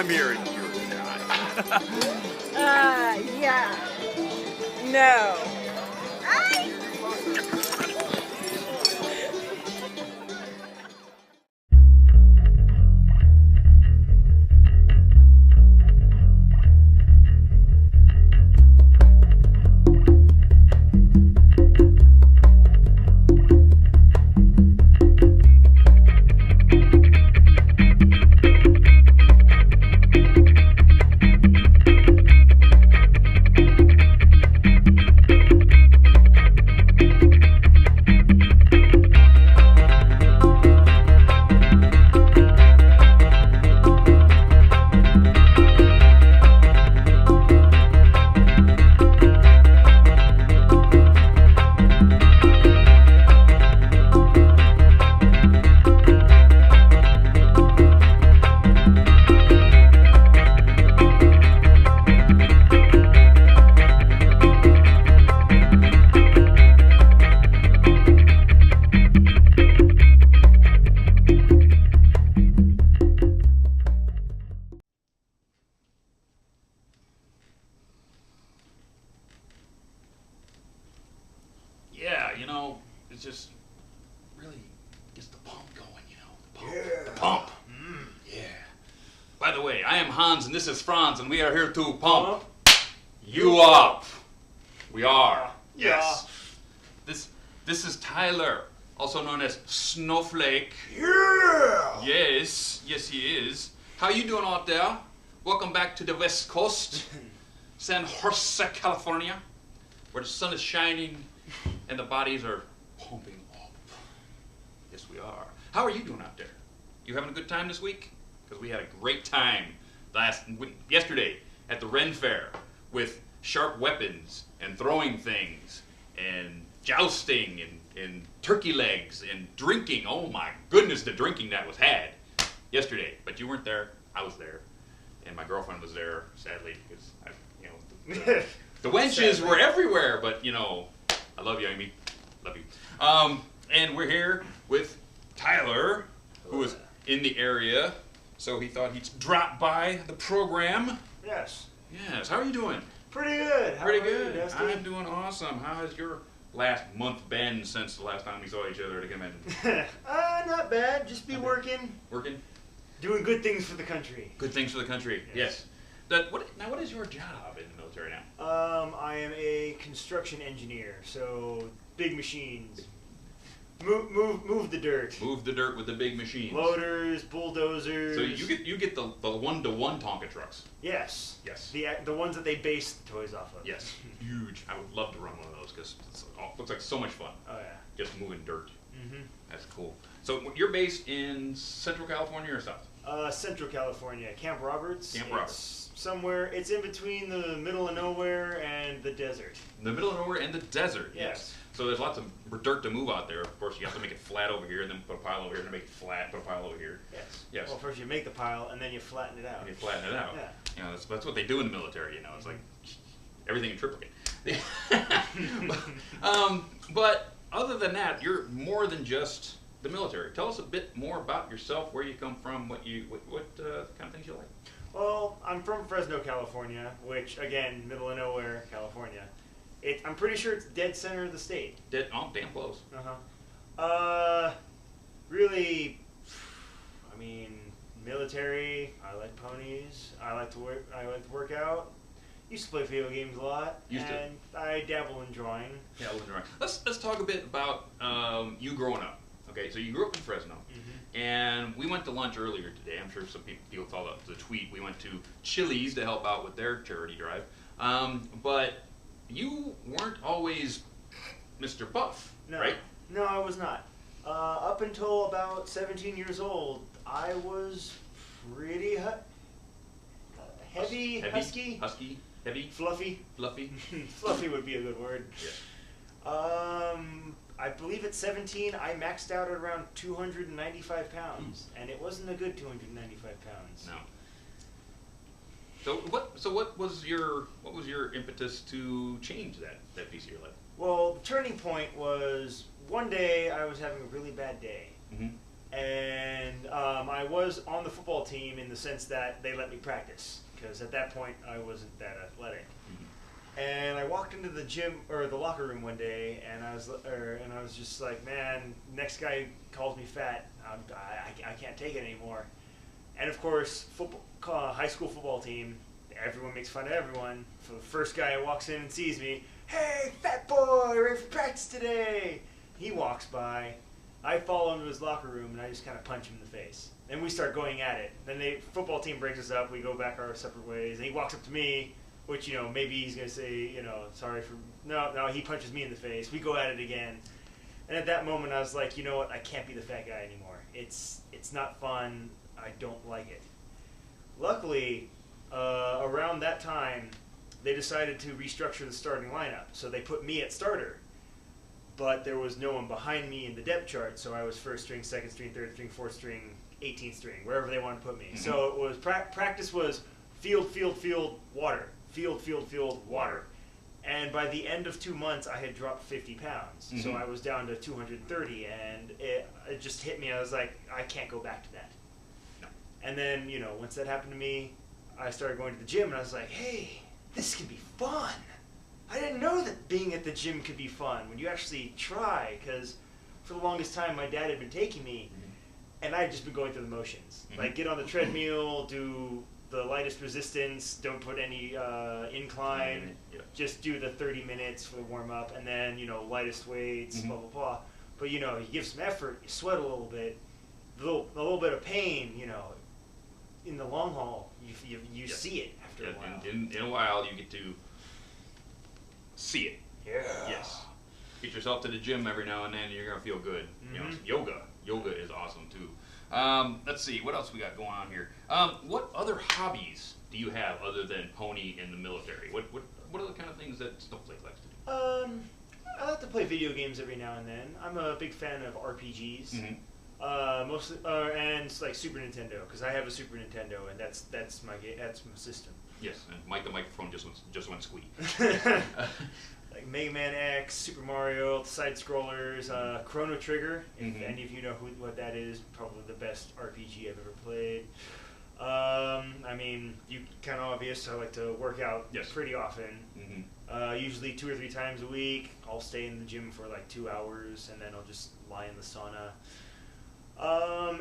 here and you're not. Yeah. No. Yeah, you know, it just really gets the pump going, you know. The pump. Yeah. By the way, I am Hans and this is Franz and we are here to pump you up. We are. Yes. This is Tyler, also known as Snowflake. Yeah! Yes, he is. How you doing out there? Welcome back to the West Coast, San Jose, California, where the sun is shining and the bodies are pumping up. Yes, we are. How are you doing out there? You having a good time this week? Because we had a great time yesterday at the Ren Fair with sharp weapons and throwing things and jousting and turkey legs and drinking. Oh my goodness, the drinking that was had yesterday. But you weren't there. I was there. And my girlfriend was there, sadly, because the wenches were everywhere. But, you know, I love you, Amy. Love you. And we're here with Tyler, who is in the area. So he thought he'd drop by the program. Yes. Yes. How are you doing? Pretty good. How Pretty are you, good. Dusty? I'm doing awesome. How has your last month been since the last time we saw each other, to come in? Not bad. Just be working. Working? Doing good things for the country. Good things for the country. Yes. Now, what is your job in the military now? I am a construction engineer, so big machines. Move the dirt. Move the dirt with the big machines. Loaders, bulldozers. So you get the 1-to-1 Tonka trucks. Yes. Yes. The ones that they base the toys off of. Yes. Huge. I would love to run one of those because it looks like so much fun. Oh yeah. Just moving dirt. Mhm. That's cool. So you're based in Central California or South? Central California, Camp Roberts. Camp Roberts. Somewhere, it's in between the middle of nowhere and the desert. In the middle of nowhere and the desert. Yes. So there's lots of dirt to move out there. Of course, you have to make it flat over here, and then put a pile over here, and make it flat, put a pile over here. Yes. Yes. Well, first you make the pile, and then you flatten it out. And you flatten it out. Yeah. You know, that's what they do in the military. You know, it's like everything in triplicate. But other than that, you're more than just the military. Tell us a bit more about yourself, where you come from, what kind of things you like. Well, I'm from Fresno, California, which, again, middle of nowhere, California. I'm pretty sure it's dead center of the state. Damn close. Really, I mean, military. I like ponies. I like to work out. Used to play video games a lot. I dabble in drawing. Yeah, let's talk a bit about you growing up. Okay, so you grew up in Fresno, and we went to lunch earlier today. I'm sure some people saw the tweet. We went to Chili's to help out with their charity drive, but you weren't always Mr. Buff, right? No, I was not. Up until about 17 years old, I was pretty heavy, husky, heavy, fluffy. Fluffy would be a good word. Yeah. I believe at 17, I maxed out at around 295 pounds, and it wasn't a good 295 pounds. No. So what was your impetus to change that piece of your life? Well, the turning point was one day I was having a really bad day, And I was on the football team in the sense that they let me practice, because at that point I wasn't that athletic. And I walked into the gym or the locker room one day, and I was just like, man, next guy calls me fat, I can't take it anymore. And of course, high school football team, everyone makes fun of everyone. So the first guy who walks in and sees me, hey, fat boy, ready for practice today? He walks by. I follow him to his locker room, and I just kind of punch him in the face. Then we start going at it. Then the football team breaks us up. We go back our separate ways. And he walks up to me, which, you know, maybe he's going to say, you know, sorry for... No, he punches me in the face. We go at it again. And at that moment, I was like, you know what? I can't be the fat guy anymore. It's not fun. I don't like it. Luckily, around that time, they decided to restructure the starting lineup. So they put me at starter. But there was no one behind me in the depth chart, so I was first string, second string, third string, fourth string, 18th string, wherever they wanted to put me. So it was practice was field, water, field, water. And by the end of 2 months, I had dropped 50 pounds. So I was down to 230, and it just hit me. I was like, I can't go back to that. No. And then, you know, once that happened to me, I started going to the gym, and I was like, hey, this can be fun. I didn't know that being at the gym could be fun when you actually try, because for the longest time my dad had been taking me, and I had just been going through the motions. Like, get on the treadmill, do the lightest resistance, don't put any incline, just do the 30 minutes for the warm-up, and then, you know, lightest weights, blah, blah, blah. But, you know, you give some effort, you sweat a little bit, a little bit of pain, you know, in the long haul, you see it after a while. In a while, you get to see it. Yeah. Yes. Get yourself to the gym every now and then, you're going to feel good. You know, yoga is awesome too. Let's see, what else we got going on here? What other hobbies do you have other than pony and the military? What are the kind of things that Snowflake likes to do? I like to play video games every now and then. I'm a big fan of RPGs. Mostly, and like Super Nintendo, because I have a Super Nintendo, and that's my system. Yes, and the microphone just went squeak. Like Mega Man X, Super Mario, side scrollers, Chrono Trigger. If any of you know what that is, probably the best RPG I've ever played. I mean, kind of obvious. I like to work out pretty often. Usually 2 or 3 times a week. I'll stay in the gym for like 2 hours, and then I'll just lie in the sauna.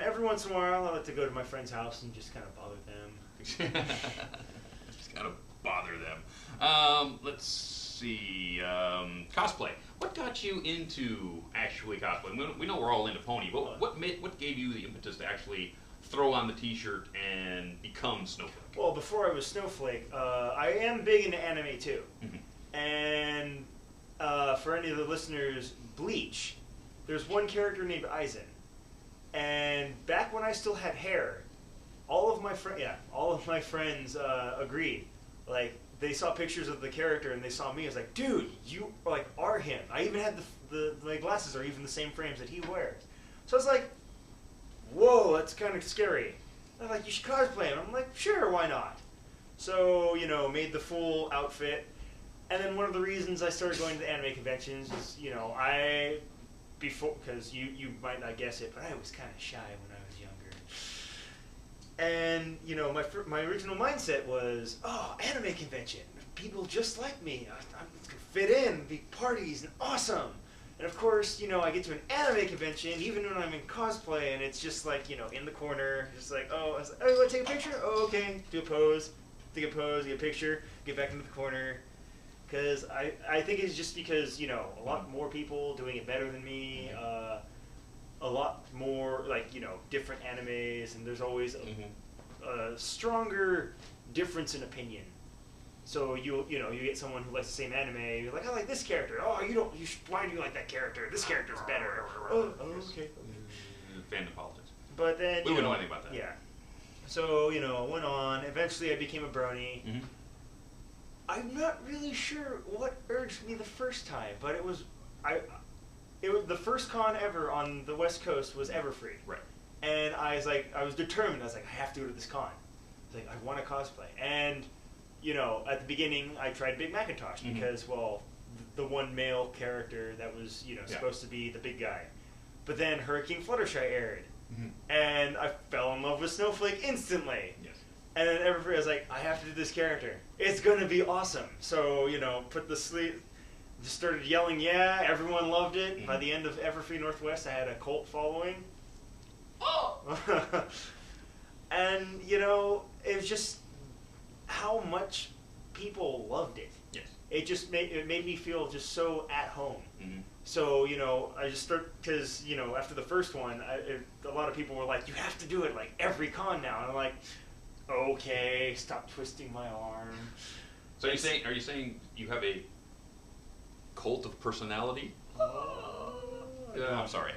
Every once in a while, I like to go to my friend's house and just kind of bother them. Just kind of bother them. Let's see. Cosplay. What got you into actually cosplay? We know we're all into pony, but what gave you the impetus to actually throw on the t-shirt and become Snowflake? Well, before I was Snowflake, I am big into anime too. And for any of the listeners, Bleach, there's one character named Aizen. And back when I still had hair, all of my friends agreed. Like, they saw pictures of the character and they saw me. I was like, dude, you are him. I even had my glasses are even the same frames that he wears. So I was like, whoa, that's kind of scary. They're like, you should cosplay him. I'm like, sure, why not? So, you know, made the full outfit. And then one of the reasons I started going to the anime conventions is, you know, because you might not guess it, but I was kind of shy when I was younger. And, you know, my original mindset was, oh, anime convention, people just like me. I'm going to fit in, be parties, and awesome. And of course, you know, I get to an anime convention, even when I'm in cosplay, and it's just like, you know, in the corner, just like, oh, I was like, oh, you want to take a picture? Oh, okay. Do a pose, take a pose, get a picture, get back into the corner. Because I think it's just because, you know, a lot more people doing it better than me, a lot more, like, you know, different animes, and there's always a stronger difference in opinion. So you get someone who likes the same anime, you're like, I like this character. Oh, why do you like that character? This character's better. Oh, okay. Fandom politics. But then we wouldn't know anything about that. Yeah. So, you know, went on. Eventually, I became a brony. I'm not really sure what urged me the first time, but it was the first con ever on the West Coast was Everfree. Right. And I was determined. I was like, I have to go to this con. I was like, I want to cosplay. And, you know, at the beginning, I tried Big Macintosh because, well, the one male character that was, you know, supposed to be the big guy. But then Hurricane Fluttershy aired. and I fell in love with Snowflake instantly. Yes. And then Everfree was like, I have to do this character. It's gonna be awesome. So, you know, put the sleeve, just started yelling, yeah, everyone loved it. By the end of Everfree Northwest, I had a cult following. Oh! And, you know, it was just how much people loved it. Yes. It made me feel just so at home. So, you know, I just because, you know, after the first one, a lot of people were like, you have to do it like every con now. And I'm like, okay, stop twisting my arm. So are you saying you have a cult of personality? I'm sorry.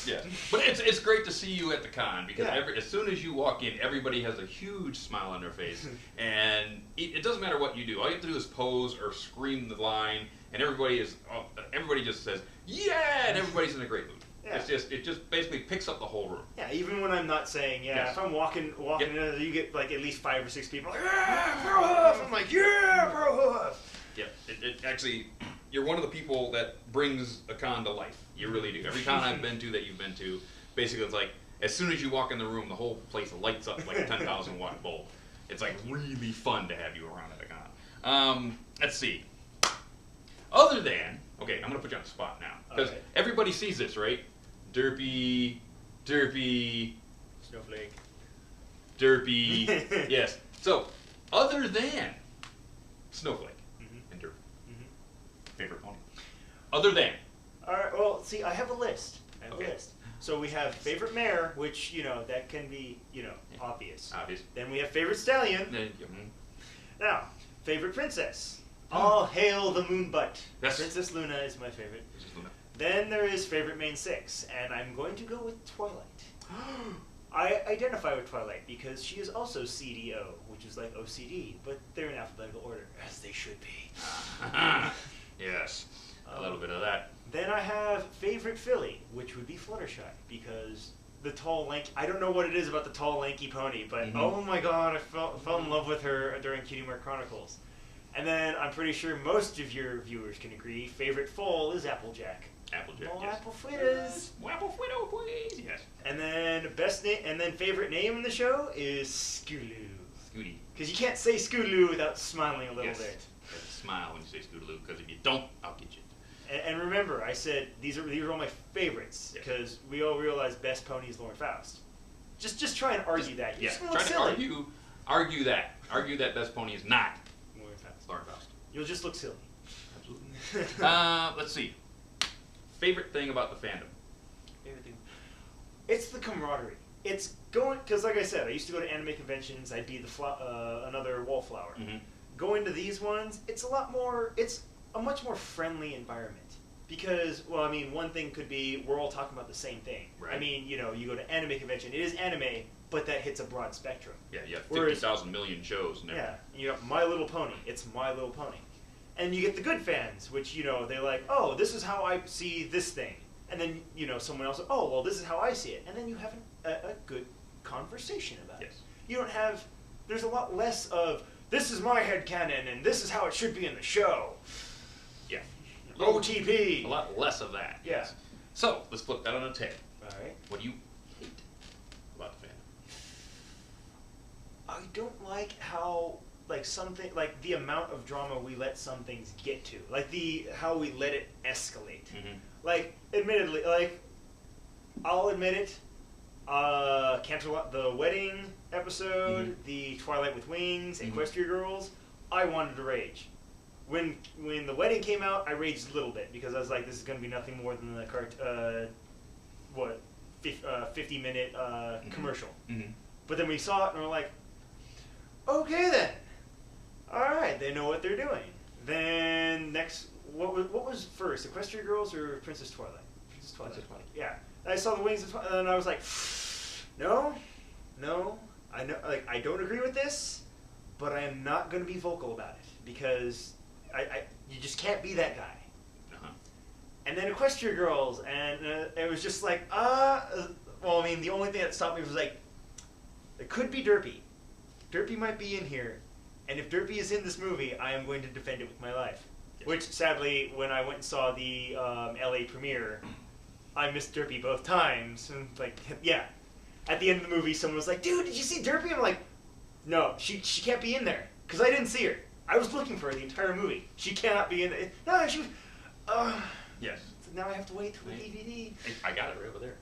Yeah, but it's great to see you at the con because as soon as you walk in, everybody has a huge smile on their face, and it doesn't matter what you do. All you have to do is pose or scream the line, and everybody just says yeah, and everybody's in a great mood. Yeah. It just basically picks up the whole room. Yeah, even when I'm not saying if I'm walking in, you get like at least 5 or 6 people like, yeah, Pro Hoof. I'm like, yeah, Pro Hoof. Yeah, it actually, you're one of the people that brings a con to life. You really do. Every con I've been to that you've been to, basically it's like, as soon as you walk in the room, the whole place lights up like a 10,000 watt bulb. It's like really fun to have you around at a con. Let's see. Other than, okay, I'm going to put you on the spot now. Because everybody sees this, right? Derpy, Snowflake. Derpy, yes. So, other than Snowflake and Derpy, favorite pony? Other than? Alright, well, see, I have a list. So we have favorite mare, which, you know, that can be, you know, obvious. Then we have favorite stallion. Now, favorite princess. All hail the moon butt. Yes. Princess Luna is my favorite. Then there is favorite main 6, and I'm going to go with Twilight. I identify with Twilight because she is also CDO, which is like OCD, but they're in alphabetical order, as they should be. Yes, a little bit of that. Then I have favorite filly, which would be Fluttershy, because the tall, lanky... I don't know what it is about the tall, lanky pony, but oh my god, I fell in love with her during Cutie Mark Chronicles. And then I'm pretty sure most of your viewers can agree, favorite foal is Applejack. Applejack, oh, yes. Applefitters. Applefitter, please. Yes. And then favorite name in the show is Scootaloo. Scooty. Because you can't say Scootaloo without smiling a little bit. You have to smile when you say Scootaloo, because if you don't, I'll get you. And remember, I said these are all my favorites because we all realize best pony is Lauren Faust. Just try and argue that. You're try to argue that best pony is not Lauren Faust. You'll just look silly. Absolutely. Let's see. Favorite thing about the fandom? Favorite thing? It's the camaraderie. It's going because, like I said, I used to go to anime conventions. I'd be another wallflower. Going to these ones, it's a much more friendly environment. Because, well, I mean, one thing could be we're all talking about the same thing. Right. I mean, you know, you go to anime convention, it is anime, but that hits a broad spectrum. Yeah, you have 50,000 million shows. And yeah, you got My Little Pony. It's My Little Pony. And you get the good fans, which, you know, they're like, oh, this is how I see this thing. And then, you know, someone else, oh, well, this is how I see it. And then you have a good conversation about it. You don't have, there's a lot less of, this is my headcanon, and this is how it should be in the show. Yeah. OTP. A lot less of that. Yeah. So, let's flip that on a tail. All right. What do you hate about the fandom? I don't like how, like, something, like, the amount of drama we let some things get to. Like, how we let it escalate. Like, admittedly, like, I'll admit it, the wedding episode, the Twilight with Wings, Equestria Girls, I wanted to rage. When the wedding came out, I raged a little bit because I was like, this is going to be nothing more than the 50-minute commercial. But then we saw it and we're like, okay then. All right, they know what they're doing. Then next, what was first, Equestria Girls or Princess Twilight? Princess Twilight. Yeah, I saw the Wings of Twilight, and I was like, no, I know, like, I don't agree with this, but I am not going to be vocal about it because you just can't be that guy. And then Equestria Girls, and it was just like, well, I mean, the only thing that stopped me was like, it could be Derpy. Derpy might be in here, and if Derpy is in this movie, I am going to defend it with my life. Which, sadly, when I went and saw the LA premiere, I missed Derpy both times. And like, yeah. At the end of the movie, someone was like, dude, did you see Derpy? I'm like, no, she can't be in there. Because I didn't see her. I was looking for her the entire movie. She cannot be in there. No, she was... Yes. So now I have to wait for the DVD. I got it right over there.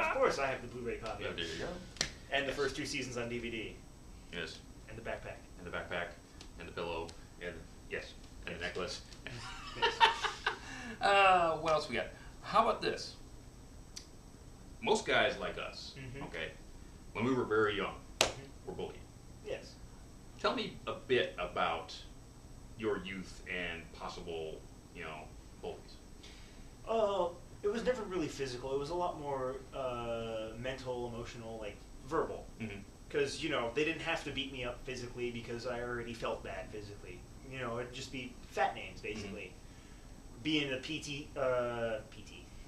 Of course, I have the Blu-ray copy. Yeah, there you go. And the first 2 seasons on DVD. Yes. And the backpack. And the backpack. And the pillow. And yes. And the necklace. Yes. What else we got? How about this? Most guys like us, okay, when we were very young, were bullied. Yes. Tell me a bit about your youth and possible, you know, bullies. It was never really physical. It was a lot more mental, emotional, like verbal. Because, you know, they didn't have to beat me up physically because I already felt bad physically. You know, it'd just be fat names, basically. Being in the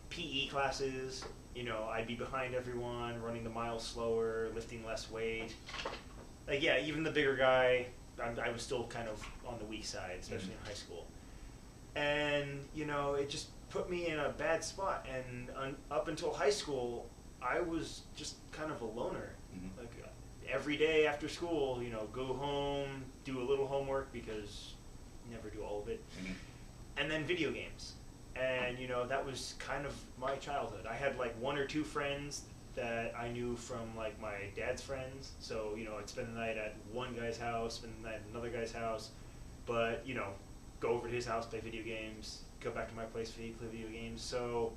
PE classes, you know, I'd be behind everyone, running the miles slower, lifting less weight. Like, yeah, even the bigger guy, I was still kind of on the weak side, especially in high school. And, you know, it just put me in a bad spot. And up until high school, I was just kind of a loner. Like, every day after school, you know, go home, do a little homework because you never do all of it. And then video games. And, you know, that was kind of my childhood. I had like 1 or 2 friends that I knew from like my dad's friends. So, you know, I'd spend the night at one guy's house, spend the night at another guy's house. But, you know, go over to his house, play video games, go back to my place, play video games. So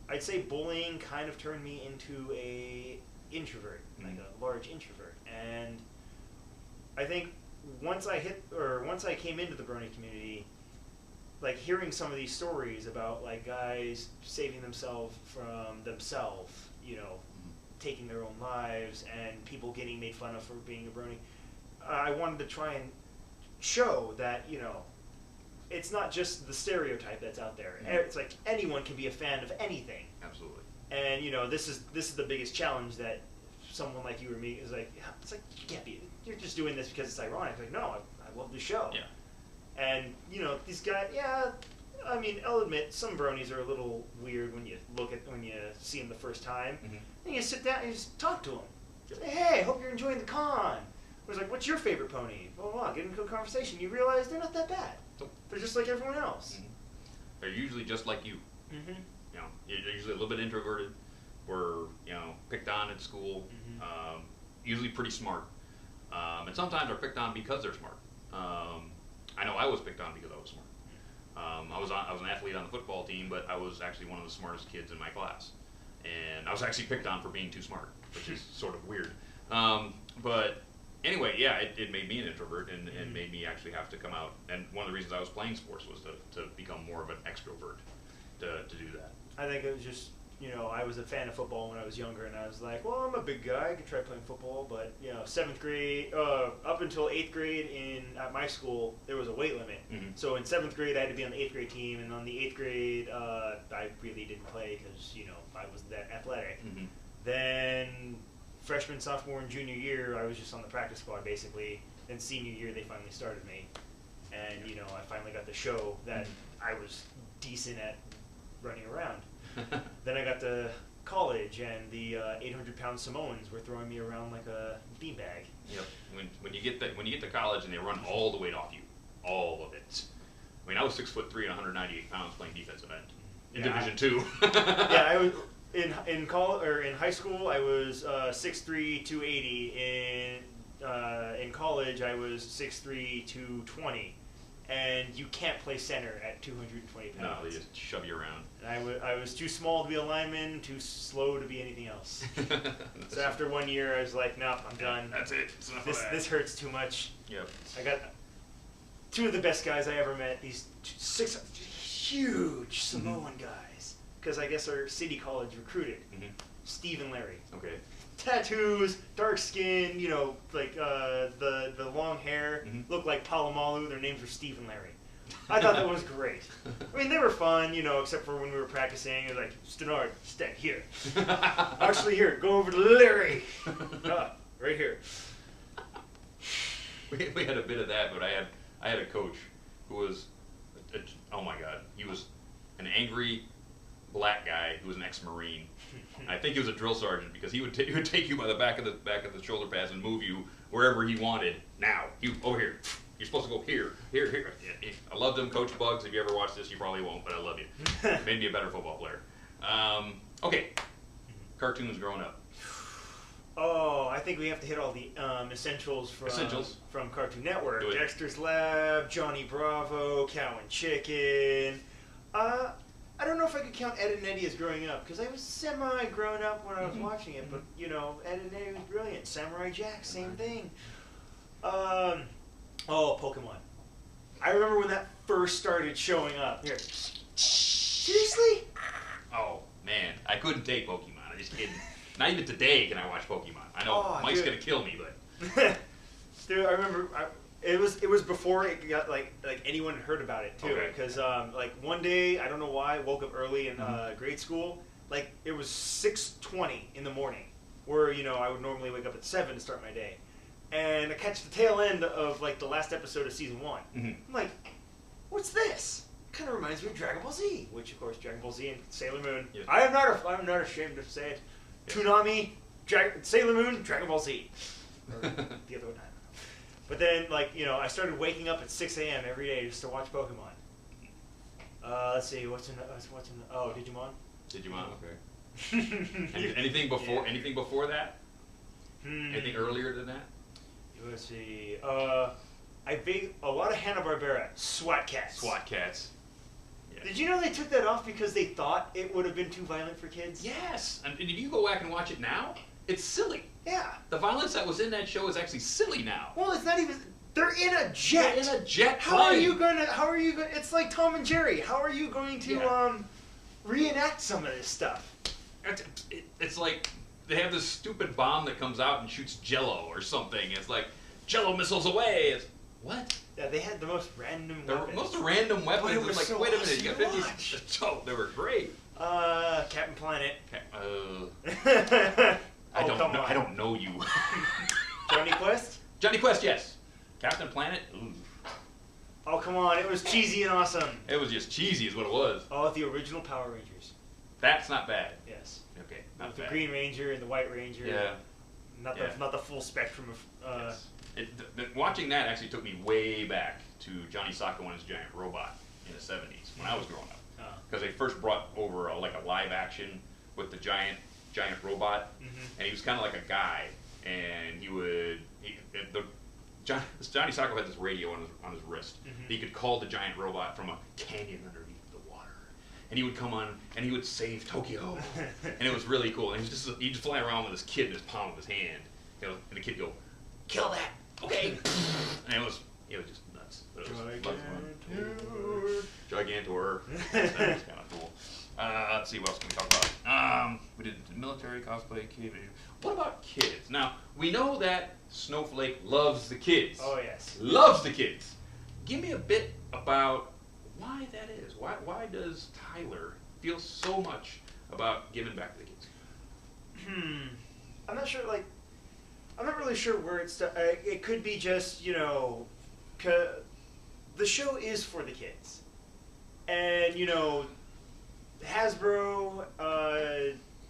I'd say bullying kind of turned me into a introvert, like a large introvert. And I think once I came into the Brony community, like hearing some of these stories about like guys saving themselves from themselves, you know, taking their own lives, and people getting made fun of for being a Brony, I wanted to try and show that, you know, it's not just the stereotype that's out there. It's like anyone can be a fan of anything. Absolutely. And, you know, this is the biggest challenge that someone like you or me is like, it's like, you can't be, you're just doing this because it's ironic. Like, no, I love the show. Yeah. And, you know, these guys, yeah, I mean, I'll admit, some bronies are a little weird when you see them the first time. And you sit down and you just talk to them. Just, hey, hope you're enjoying the con. I was like, what's your favorite pony? Blah, blah, blah. Get into a conversation. You realize they're not that bad. They're just like everyone else. They're usually just like you. You know, they're usually a little bit introverted, or, you know, picked on at school, usually pretty smart. And sometimes are picked on because they're smart. I know I was picked on because I was smart. I was an athlete on the football team, but I was actually one of the smartest kids in my class. And I was actually picked on for being too smart, which is sort of weird. But anyway, yeah, it made me an introvert and made me actually have to come out. And one of the reasons I was playing sports was to become more of an extrovert, to do that. I think it was just, you know, I was a fan of football when I was younger, and I was like, well, I'm a big guy, I could try playing football, but, you know, 7th grade, up until 8th grade at my school, there was a weight limit. So in 7th grade, I had to be on the 8th grade team, and on the 8th grade, I really didn't play because, you know, I wasn't that athletic. Then freshman, sophomore, and junior year, I was just on the practice squad, basically. Then senior year, they finally started me. And, you know, I finally got to show that I was decent at running around. Then I got to college, and the 800-pound Samoans were throwing me around like a beanbag. Yep. When you get to college and they run all the weight off you, all of it. I mean, I was 6'3" and 198 pounds playing defensive end in Division II. Yeah, I was in college or in high school. I was 6'3", 280. In college, I was 6'3", 220. And you can't play center at 220 pounds. No, they just shove you around. And I was too small to be a lineman, too slow to be anything else. So after 1 year, I was like, nope, I'm done. That's it. This hurts too much. Yep. I got 2 of the best guys I ever met, these 6 huge Samoan guys. Because I guess our city college recruited. Steve and Larry. Okay. Tattoos, dark skin, you know, like the long hair, look like Palomalu. Their names were Steve and Larry. I thought that was great. I mean, they were fun, you know, except for when we were practicing. It was like, Stenard, stand here. Actually, here, go over to Larry. Right here. We had a bit of that, but I had a coach who was, oh my God, he was an angry, black guy who was an ex-Marine. I think he was a drill sergeant because he would take you by the back of the shoulder pads and move you wherever he wanted. Now, over here. You're supposed to go here. I loved him, Coach Bugs. If you ever watch this, you probably won't, but I love you. Made me a better football player. Okay, cartoons growing up. Oh, I think we have to hit all the essentials from Cartoon Network. Dexter's Lab, Johnny Bravo, Cow and Chicken. I don't know if I could count Ed and Eddie as growing up, because I was semi-grown up when I was watching it, but, you know, Ed and Eddie was brilliant. Samurai Jack, same thing. Oh, Pokemon. I remember when that first started showing up. Here. Seriously? Oh, man. I couldn't take Pokemon. I just didn't. Not even today can I watch Pokemon. I know Mike's going to kill me, but... Dude, I remember... It was before it got like anyone heard about it too, because like one day, I don't know why, I woke up early in grade school, like it was 6:20 in the morning, where, you know, I would normally wake up at 7 to start my day, and I catch the tail end of like the last episode of season 1. I'm like, what's this? Kind of reminds me of Dragon Ball Z, which of course Dragon Ball Z and Sailor Moon. Yes. I'm not ashamed to say it. Yes. Toonami, Sailor Moon, Dragon Ball Z. Or the other one. But then, like, you know, I started waking up at 6 a.m. every day just to watch Pokemon. Let's see, what's in the, oh, Digimon? Digimon, okay. Anything before that? Anything earlier than that? Let's see, a lot of Hanna-Barbera, SWAT Cats. SWAT Cats. Yeah. Did you know they took that off because they thought it would have been too violent for kids? Yes, and if you go back and watch it now, it's silly. Yeah. The violence that was in that show is actually silly now. Well, it's not even... They're in a jet. They're in a jet plane. How are you going to... It's like Tom and Jerry. How are you going to reenact some of this stuff? It's like they have this stupid bomb that comes out and shoots Jello or something. It's like, Jello missiles away. It's, what? Yeah, they had the most random weapons. The most random weapons. But it was like, so wait a minute, you got 50... watch. Oh, they were great. Captain Planet. I don't know you. Johnny Quest? Johnny Quest, yes. Captain Planet? Ooh. Oh, come on. It was cheesy and awesome. It was just cheesy is what it was. Oh, the original Power Rangers. That's not bad. Yes. Okay, not with bad. The Green Ranger and the White Ranger. Yeah. Not the full spectrum of... Yes. Watching that actually took me way back to Johnny Sokko and his giant robot in the 70s when I was growing up. Because they first brought over like a live action with the giant robot, and he was kind of like a guy, and Johnny Sokko had this radio on his wrist. He could call the giant robot from a canyon underneath the water, and he would come on and he would save Tokyo, and it was really cool. And he'd just fly around with his kid in his palm of his hand, you know, and the kid go, "Kill that, okay," and it was just nuts. Gigantor. That was kind of cool. Let's see, what else can we talk about? We did military, cosplay, kid. What about kids? Now, we know that Snowflake loves the kids. Oh, yes. Loves the kids. Give me a bit about why that is. Why does Tyler feel so much about giving back to the kids? I'm not sure, like, I'm not really sure where it's... it could be just, you know... the show is for the kids. And, you know... Hasbro,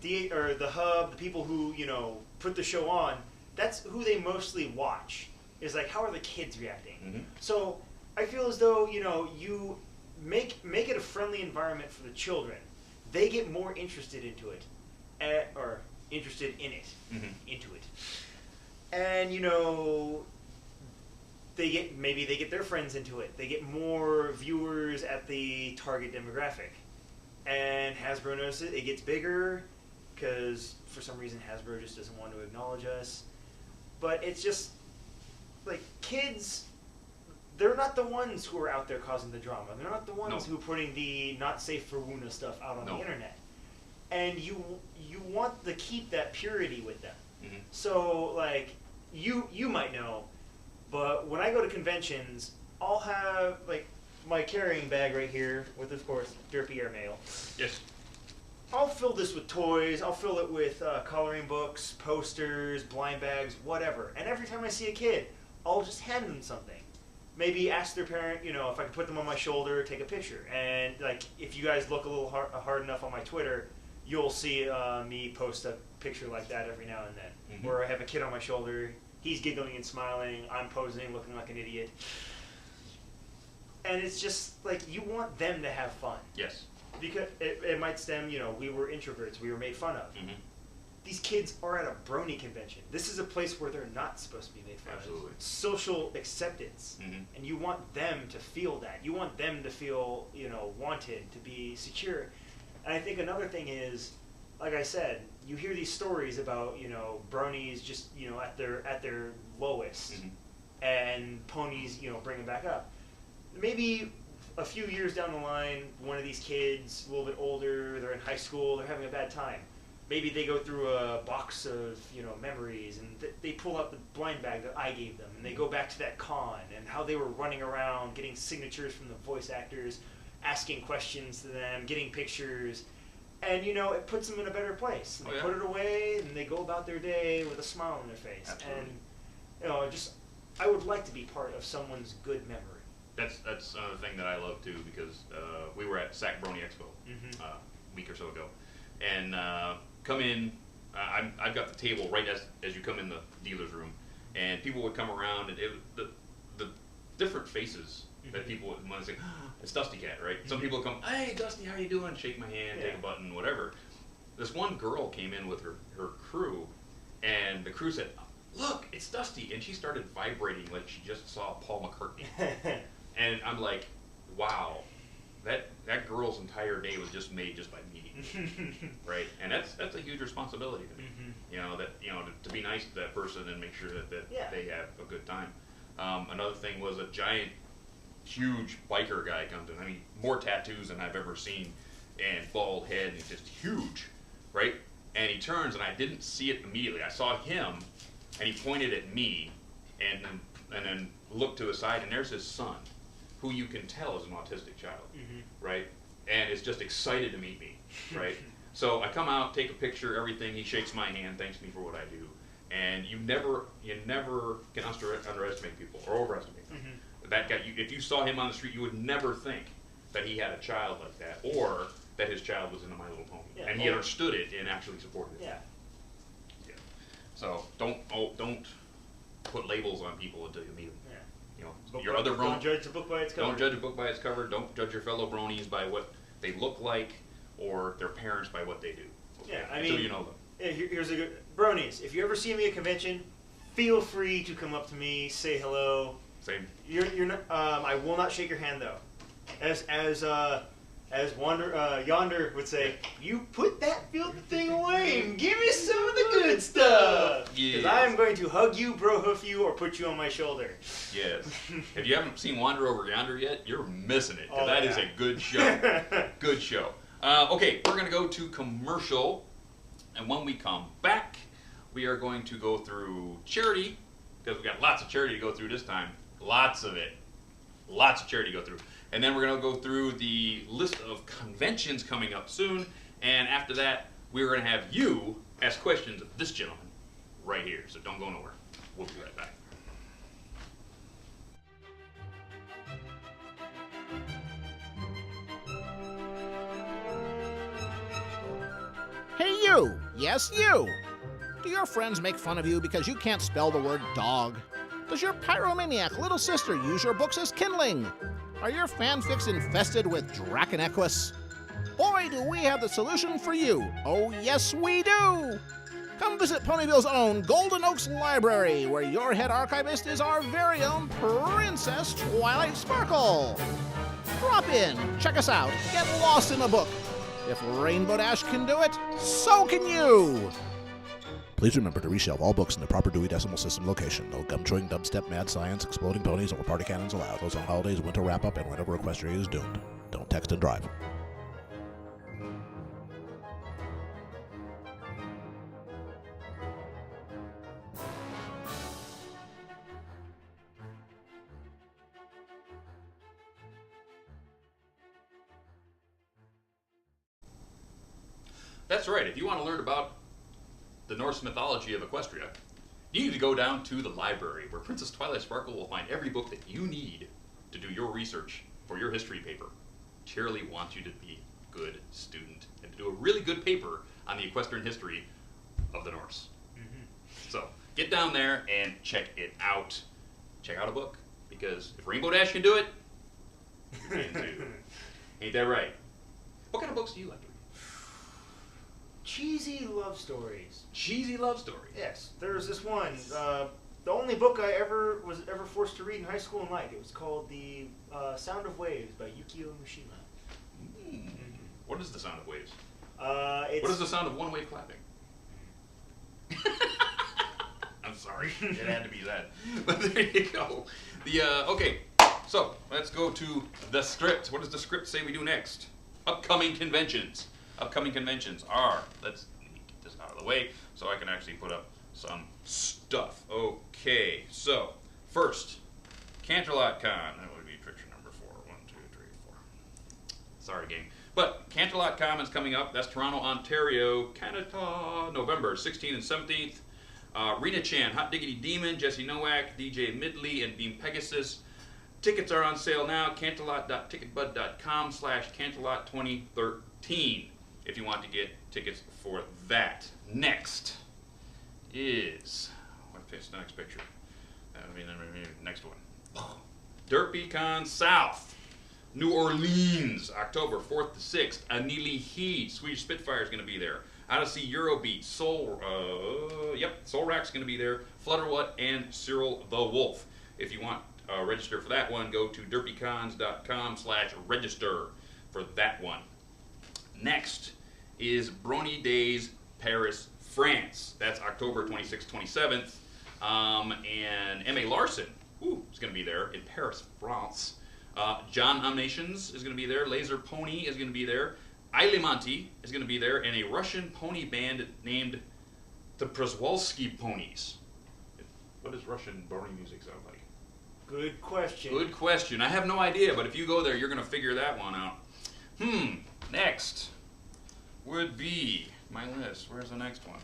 the Hub, the people who, you know, put the show on, that's who they mostly watch. Is like, how are the kids reacting? So I feel as though, you know, you make it a friendly environment for the children. They get more interested into it, or interested in it, into it, and you know, maybe they get their friends into it. They get more viewers at the target demographic. And Hasbro notices it gets bigger because for some reason Hasbro just doesn't want to acknowledge us. But it's just like kids, they're not the ones who are out there causing the drama. They're not the ones who are putting the not safe for Wuna stuff out on the internet. And you want to keep that purity with them. So like you might know, but when I go to conventions, I'll have like my carrying bag right here with, of course, Derpy Airmail. Yes. I'll fill this with toys. I'll fill it with coloring books, posters, blind bags, whatever. And every time I see a kid, I'll just hand them something. maybe ask their parent, you know, if I could put them on my shoulder, take a picture. And like, if you guys look a little hard enough on my Twitter, you'll see me post a picture like that every now and then, where I have a kid on my shoulder, he's giggling and smiling, I'm posing, looking like an idiot. And it's just like, you want them to have fun. Yes. Because it might stem, you know, we were introverts, we were made fun of. These kids are at a brony convention. This is a place where they're not supposed to be made fun Absolutely. of. Social acceptance. And you want them to feel that. You want them to feel, you know, wanted, to be secure. And I think another thing is, like I said, you hear these stories about, you know, bronies just, you know, at their lowest, and ponies, you know, bring them back up. Maybe a few years down the line, one of these kids, a little bit older, they're in high school, they're having a bad time. Maybe they go through a box of, you know, memories, and they pull out the blind bag that I gave them, and they go back to that con, and how they were running around, getting signatures from the voice actors, asking questions to them, getting pictures, and, you know, it puts them in a better place. And they put it away, and they go about their day with a smile on their face. Absolutely. And, you know, just, I would like to be part of someone's good memory. That's another thing that I love too, because we were at SAC Brony Expo a week or so ago, and come in. I've got the table right as you come in the dealer's room, and people would come around, and the different faces that people would want to say, oh, it's DustyKatt, right? Some people would come, hey Dusty, how you doing? Shake my hand, take a button, whatever. This one girl came in with her crew, and the crew said, look, it's Dusty, and she started vibrating like she just saw Paul McCartney. And I'm like, wow, that girl's entire day was just made just by meeting, right? And that's a huge responsibility to me. You know, that, you know, to be nice to that person and make sure that they have a good time. Another thing was a giant, huge biker guy comes in. I mean, more tattoos than I've ever seen, and bald head, and he's just huge, right? And he turns, and I didn't see it immediately. I saw him, and he pointed at me, and then looked to his side, and there's his son, who you can tell is an autistic child, right? And is just excited to meet me, right? So I come out, take a picture, everything. He shakes my hand, thanks me for what I do, and you never can underestimate people or overestimate them. That guy, if you saw him on the street, you would never think that he had a child like that, or that his child was into My Little Pony, and he understood it and actually supported it. So don't put labels on people until you meet them. You know, your other don't judge a book by its cover. Don't judge a book by its cover. Don't judge your fellow bronies by what they look like, or their parents by what they do. Okay? I mean, until you know them. Here's a good bronies. If you ever see me at a convention, feel free to come up to me, say hello. Same. You're not. I will not shake your hand though. As Yonder would say, you put that filthy thing away and give me some of the good stuff. Because I am going to hug you, bro hoof you, or put you on my shoulder. Yes. If you haven't seen Wander Over Yonder yet, you're missing it. Because that is a good show. Good show. Okay, we're going to go to commercial. And when we come back, we are going to go through charity. Because we've got lots of charity to go through this time. Lots of it. Lots of charity to go through. And then we're going to go through the list of conventions coming up soon. And after that, we're going to have you ask questions of this gentleman right here. So don't go nowhere. We'll be right back. Hey you! Yes, you! Do your friends make fun of you because you can't spell the word dog? Does your pyromaniac little sister use your books as kindling? Are your fanfics infested with Draconequus? Boy, do we have the solution for you. Oh, yes, we do. Come visit Ponyville's own Golden Oaks Library, where your head archivist is our very own Princess Twilight Sparkle. Drop in, check us out, get lost in a book. If Rainbow Dash can do it, so can you. Please remember to reshelve all books in the proper Dewey Decimal System location. No gum-chewing, dubstep, mad science, exploding ponies, or party cannons allowed. Those on holidays, winter wrap-up, and whenever Equestria is doomed. Don't text and drive. That's right. If you want to learn about the Norse mythology of Equestria, You need to go down to the library where Princess Twilight Sparkle will find every book that you need to do your research for your history paper. Cheerilee wants you to be a good student and to do a really good paper on the equestrian history of the Norse. So get down there and check it out. Check out a book, because if Rainbow Dash can do it, you can too. Ain't that right? What kind of books do you like to read? Cheesy love stories. Cheesy love stories. Yes, there's this one. The only book I was ever forced to read in high school and liked. It was called The Sound of Waves by Yukio Mishima. What is The Sound of Waves? What What is the sound of one wave clapping? I'm sorry, it had to be that. But there you go. Okay, so let's go to the script. What does the script say we do next? Upcoming conventions. Upcoming conventions are, let's get this out of the way so I can actually put up some stuff. Okay, so first, CanterlotCon. That would be picture number 4. 1, 2, 3, 4. Sorry, gang. But CanterlotCon is coming up. That's Toronto, Ontario, Canada, November 16th and 17th. Rena Chan, Hot Diggity Demon, Jesse Nowak, DJ Midley, and Beam Pegasus. Tickets are on sale now. Canterlot.ticketbud.com/Canterlot2013 if you want to get tickets for that. Next is, what's the next picture? Next one. DerpyCon South, New Orleans, October 4th to 6th. Anili Heat, Swedish Spitfire is going to be there. Odyssey Eurobeat, Soul Rack's going to be there. Flutterwhat and Cyril the Wolf. If you want register for that one, go to derpycons.com/register for that one. Next is Brony Days Paris, France. That's October 26th, 27th. And M.A. Larson is going to be there in Paris, France. John Omnations is going to be there. Laser Pony is going to be there. Ilimanti is going to be there, and a Russian pony band named the Przewalski Ponies. What does Russian Brony music sound like? Good question. Good question. I have no idea, but if you go there, you're going to figure that one out. Next would be my list. Where's the next one?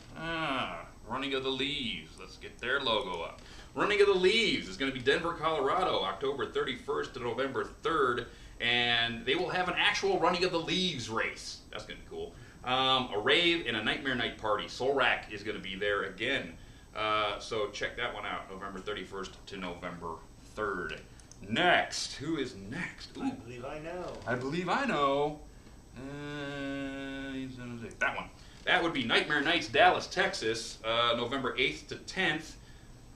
Running of the Leaves. Let's get their logo up. Running of the Leaves is going to be Denver, Colorado, October 31st to November 3rd. And they will have an actual Running of the Leaves race. That's going to be cool. A rave and a Nightmare Night party. Soul Rack is going to be there again. So check that one out, November 31st to November 3rd. Next. Who is next? Ooh. I believe I know. I believe I know. That one. That would be Nightmare Nights, Dallas, Texas, November 8th to 10th.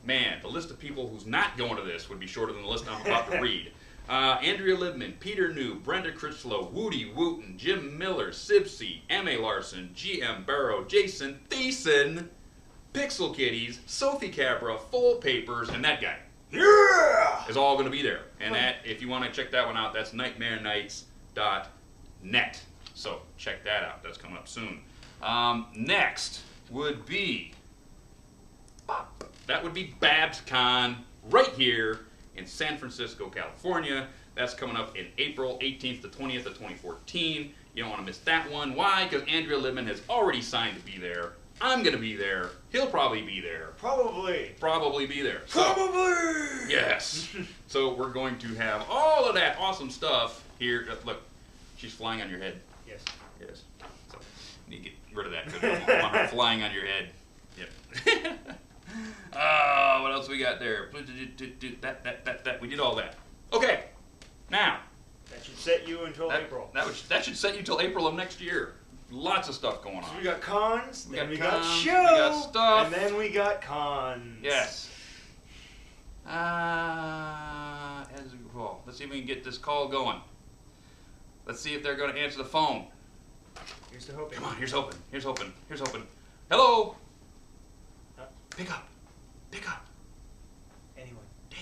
Man, the list of people who's not going to this would be shorter than the list I'm about to read. Andrea Libman, Peter New, Brenda Critchlow, Woody Wooten, Jim Miller, Sibsy, M.A. Larson, G.M. Barrow, Jason Thiessen, Pixel Kitties, Sophie Capra, Full Papers, and that guy. Yeah! Is all going to be there. And that, if you want to check that one out, that's nightmarenights.net. So check that out. That's coming up soon. Next would be, that would be BabsCon right here in San Francisco, California. That's coming up in April 18th to 20th of 2014. You don't want to miss that one. Why? Because Andrea Libman has already signed to be there. I'm going to be there. He'll probably be there. Probably. Probably be there. So, Probably! yes. So we're going to have all of that awesome stuff here. Look, she's flying on your head. Yes. Yes. So you need to get rid of that because I don't want her flying on your head. Yep. What else we got there? That. We did all that. Okay. Now. That should set you until April. That should set you till April of next year. Lots of stuff going on. So we got cons, then we got cons, show, we got stuff. and then we got cons. Yes. Well, let's see if we can get this call going. Let's see if they're going to answer the phone. Here's to hoping. Come on, here's hoping. Here's hoping. Here's hoping. Hello. Pick up. Pick up. Anyone. Damn.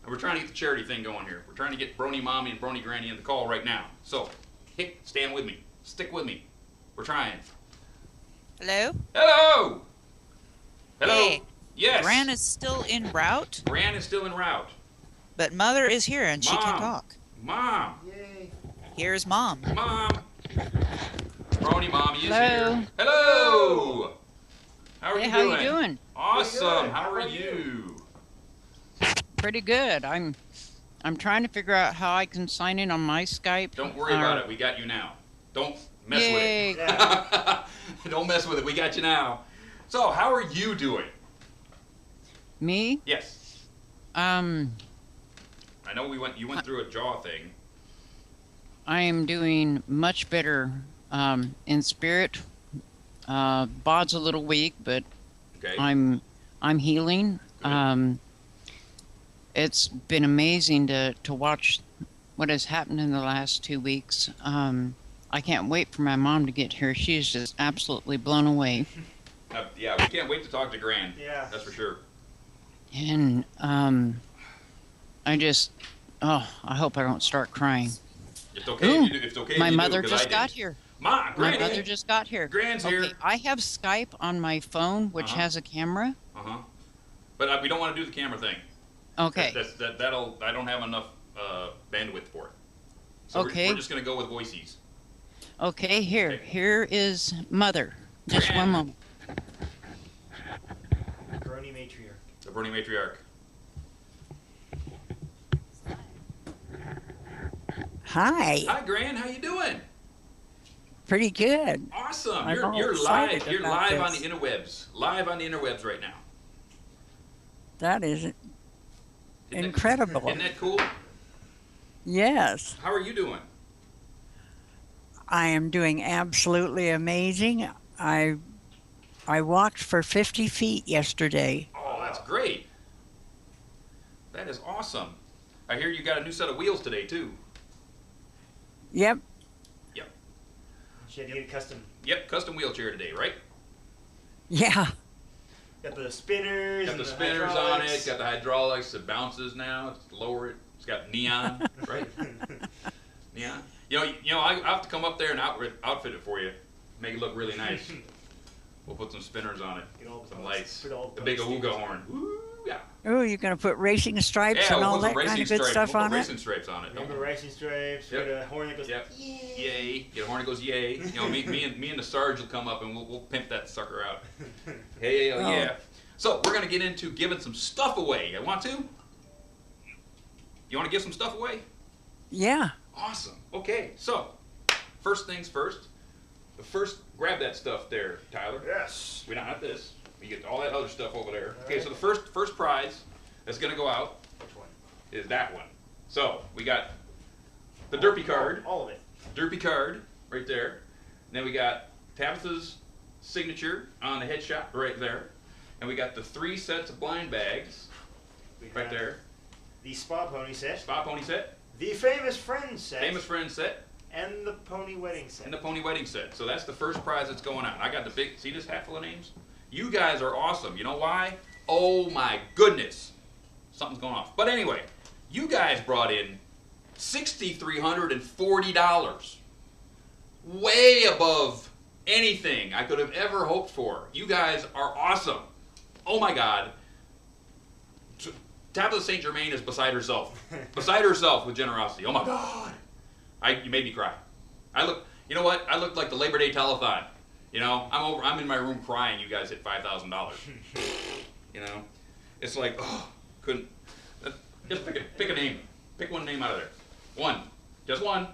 And we're trying to get the charity thing going here. We're trying to get Brony Mommy and Brony Granny in the call right now. So, stand with me. Stick with me. We're trying. Hello? Hello! Hello? Hey. Yes. Gran is still en route, Gran is still en route. but Mother is here and she can Mom. talk. Mom. Yay. Here's Mom. Mom. Brony Mommy is Hello. here. Hello! How are Hey, you how doing? you doing? Awesome. good. How are about you? Pretty good. I'm trying to figure out how I can sign in on my Skype. Don't worry about it. We got you now. Don't mess Yay. with it. Don't mess with it. We got you now. So, how are you doing? Me? Yes. I know you went through a jaw thing. am doing much better in spirit. Bod's a little weak, but Okay. I'm healing. Good. It's been amazing to watch what has happened in the last 2 weeks. I can't wait for my mom to get here. She's just absolutely blown away. Yeah, we can't wait to talk to Gran. Yeah. That's for sure. And I hope I don't start crying. It's okay. Ooh, If you do, it's okay. my if you mother do, 'cause just I got didn't. here. Ma, My Gran. mother just got here. Gran's here. Okay, I have Skype on my phone, which Uh-huh. has a camera. But we don't want to do the camera thing. Okay. That'll. I don't have enough bandwidth for it. So Okay. we're just gonna go with voices. Okay, here is Mother. Just Gran. one moment. Brony matriarch. The Brony matriarch. Hi, Hi, Gran. How you doing? pretty good. Awesome. I'm all You're excited live. You're about live on this. the interwebs. Live on the interwebs right now. That is Isn't incredible. Isn't that cool? Yes, How are you doing? I am doing absolutely amazing. I walked for 50 feet yesterday. Oh, that's great. That is awesome. I hear you got a new set of wheels today too. Yep, She had to get a custom. Yep, custom wheelchair today, right? yeah, Got the spinners. Got and the spinners on it. hydraulics. Got the hydraulics. It bounces now. It's lower it. It's got neon, right? Neon. You know, I have to come up there and outfit it for you, make it look really nice. We'll put some spinners on it, Get all the some posts, lights, put all the big posts. awooga horn. Woo, yeah. oh, you're going to put racing stripes Yeah, and we'll all put that some kind racing of good stripes. stuff We'll on put it? racing stripes on it. Remember racing stripes. Yep. Get a horn that goes. Yep. Yay. Yay! Get a horn that goes yay. You know, me and the Sarge will come up and we'll pimp that sucker out. Hey, Oh. yeah. So we're gonna get into giving some stuff away. You want to? You want to give some stuff away? Yeah, Awesome. Okay. So, first things first. Grab that stuff there, Tyler. Yes. We don't have this. We get all that other stuff over there. Okay. Alright. So the first prize that's gonna go out Which one? is that one. So we got the derpy card. All of it. Derpy card right there. And then we got Tabitha's signature on the headshot right there. And we got the 3 sets of blind bags We right got there. The spa pony set. Spa pony set, The famous friend set. famous friend set, And the pony wedding set. and the pony wedding set. So that's the first prize that's going out. I got the big, see this hat full of names? You guys are awesome. You know why? Oh my goodness. Something's going off. But anyway, you guys brought in $6,340. Way above anything I could have ever hoped for. You guys are awesome. Oh my God. Tabitha St. Germain is beside herself. Beside herself with generosity. Oh my God. You made me cry. You know what? I looked like the Labor Day telethon. You know, I'm in my room crying. You guys hit $5,000. You know, it's like, oh, couldn't. Just pick a name. Pick one name out of there. One. Just one.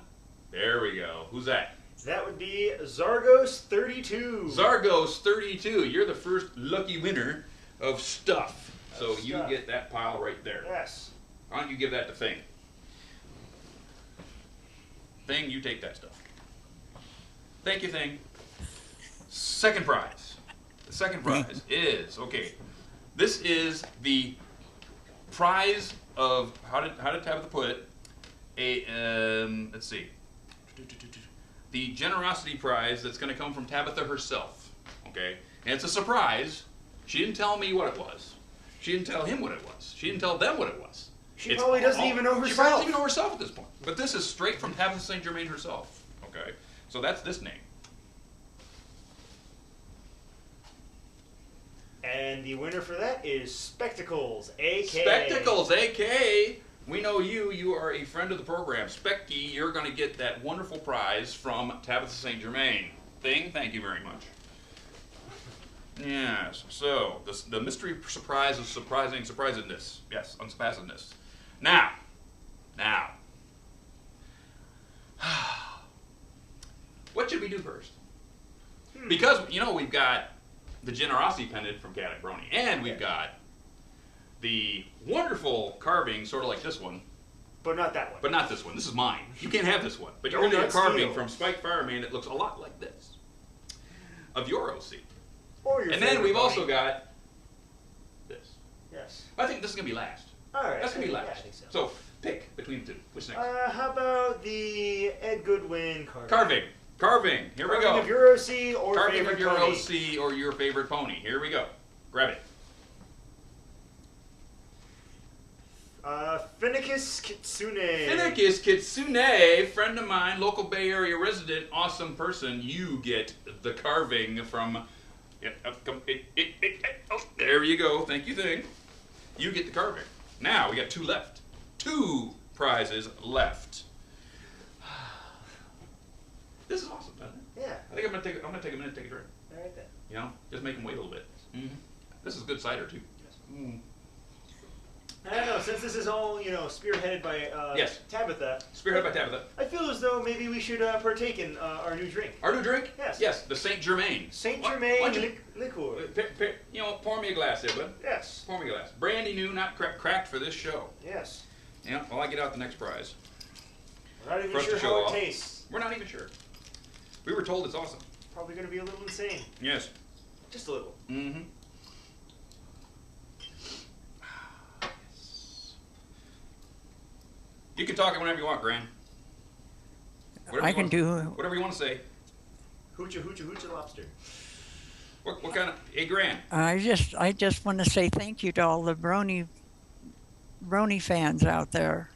There we go. Who's that? That would be Zargos32. Zargos32. You're the first lucky winner of stuff. So Of you stuff. get that pile right there. Yes. Why don't you give that to Thing? Thing, you take that stuff. Thank you, Thing. Second prize. The second prize is, okay, this is the prize of, how did Tabitha put it? Let's see. The generosity prize that's going to come from Tabitha herself, okay? And it's a surprise. She didn't tell me what it was. She didn't tell him what it was. She didn't tell them what it was. She probably doesn't even know She probably herself. doesn't even know herself at this point. But this is straight from Tabitha St. Germain herself, okay? So that's this name. And the winner for that is Spectacles, AK. Spectacles, AK. We know you. You are a friend of the program. Specky, you're going to get that wonderful prize from Tabitha St. Germain. Thing, thank you very much. Yes. So the mystery surprise is surprisingness. Yes, unsurpassedness. Now. What should we do first? Because we've got the generosity pendant from Cat Brony, and we've got the wonderful carving, sort of like this one. But not that one. But not this one. This is mine. You can't have this one. But you're No, going to get a not carving steal. from Spike Fireman that looks a lot like this. Of your OC. Or your And then favorite we've pony. also got this. Yes. I think this is going to be last. All right. That's going to be Yeah, last. I think so. So pick between the two. Which next? How about the Ed Goodwin carving? Carving. Here we Carving go. of your OC or Carving favorite of your pony. OC or your favorite pony. Here we go. Grab it. Finnicus Kitsune. Finnicus Kitsune, friend of mine, local Bay Area resident, awesome person. You get the carving from. Oh, there you go. Thank you, thing. You get the carving. Now we got 2 left. 2 prizes left. This is awesome, doesn't it? Yeah. I think I'm gonna take a minute to take a drink. All right then. Just make them wait a little bit. This is good cider too. I don't know, since this is all, spearheaded by Yes. Tabitha. Spearhead by Tabitha. I feel as though maybe we should partake in our new drink. Our new drink? Yes. Yes, the Saint Germain. Saint Why Germain don't you- liqueur. Pour me a glass there, bud. Yes. Pour me a glass. Brandy new, not cracked for this show. Yes. Yeah, while I get out the next prize. We're not even For us to sure show how it off. tastes. We're not even sure. We were told it's awesome. Probably going to be a little insane. Yes. Just a little. Mm-hmm. You can talk it whenever you want, Gran. Whatever I you can want- do. Whatever you want to say. Hoocha, hoocha, hoocha lobster. What kind of... Hey, Gran. I just want to say thank you to all the Brony fans out there,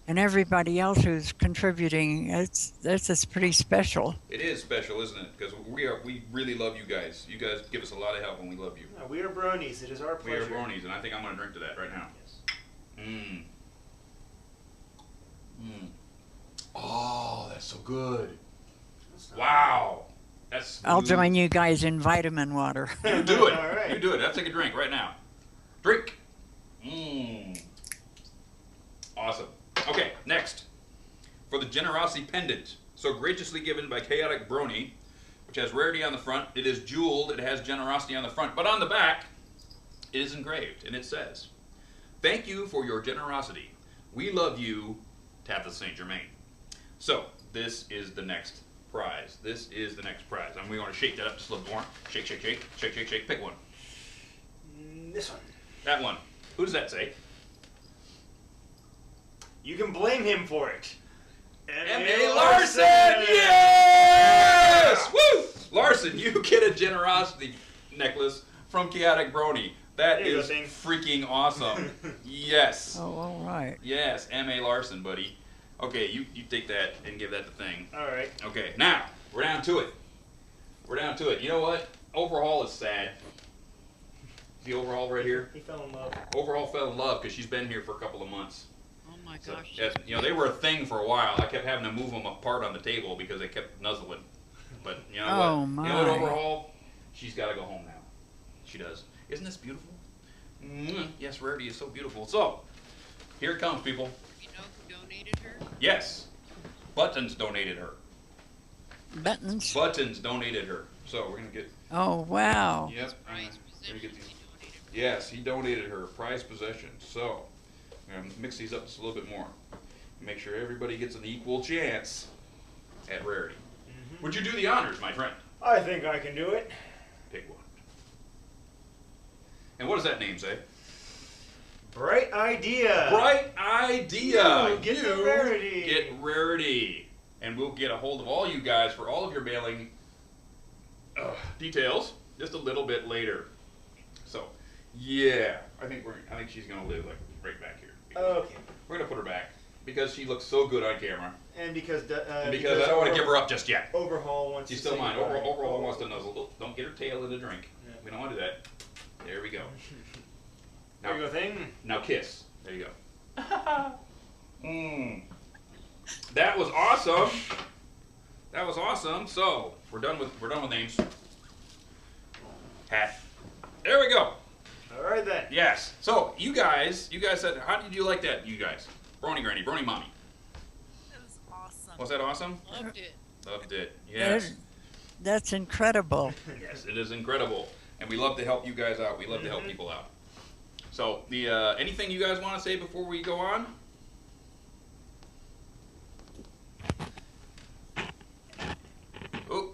and everybody else who's contributing. It's pretty special. It is special, isn't it? Because we really love you guys. You guys give us a lot of help, and we love you. No, we are bronies. It is our We are pleasure. bronies, and I think I'm going to drink to that right now. Yes. Mmm. Mmm. Oh, that's so good. That's not Wow. That's I'll smooth. join you guys in vitamin water. You do it. All right. You do it. I'll take a drink right now. Drink. Mmm. Awesome. Okay, next. For the generosity pendant, so graciously given by Chaotic Brony, which has rarity on the front. It is jeweled. It has generosity on the front. But on the back, it is engraved, and it says, "Thank you for your generosity. We love you, Tabitha St. Germain." So, this is the next prize. This is the next prize. And we want to shake that up just a little more. Shake, shake, shake. Shake, shake, shake. Pick one. This one. That one. Who does that say? You can blame him for it. M.A. Larson! Yes! Woo! Larson, you get a generosity necklace from Chaotic Brony. That There you go, is thing. freaking awesome. Yes. Oh, all right. Yes, M.A. Larson, buddy. Okay, you take that and give that the thing. All right. Okay, now, we're down to it. We're down to it. You know what? Overhaul is sad. See Overhaul right here? He fell in love. Overhaul fell in love because she's been here for a couple of months. Oh my So, gosh. yes, they were a thing for a while. I kept having to move them apart on the table because they kept nuzzling. But you know Oh, what? my. You know what, Overhaul? She's got to go home now. She does. Isn't this beautiful? Yes, Rarity is so beautiful. So, here it comes, people. You know who donated her? Yes, Buttons donated her. Buttons. Buttons donated her. So we're gonna get. Oh, wow. Yep. Prize Let me get these. possessions he donated. Yes, he donated her prized possessions. So, I'm gonna mix these up just a little bit more. Make sure everybody gets an equal chance at Rarity. Would you do the honors, my friend? I think I can do it. Pick one. And what does that name say? Bright idea. Bright idea. You get the Rarity. Get Rarity. And we'll get a hold of all you guys for all of your mailing details just a little bit later. So, yeah, I think she's gonna live like right back here. Okay. We're gonna put her back because she looks so good on camera. And because And because I don't want to give her up just yet. Overhaul wants She's to still say mine. goodbye. Overall wants to nuzzle. Oh, don't get her tail in the drink. Yeah. We don't want to do that. There we go. There you go, thing. Now kiss. There you go. That was awesome. That was awesome. So we're done with names. hat. There we go. All right then. Yes. So you guys said, how did you like that? You guys, Brony Granny, Brony Mommy. That was awesome. Was that awesome? Loved it. Loved it. Yes. That's incredible. Yes, it is incredible, and we love to help you guys out. We love to help people out. So, the anything you guys want to say before we go on? Oh,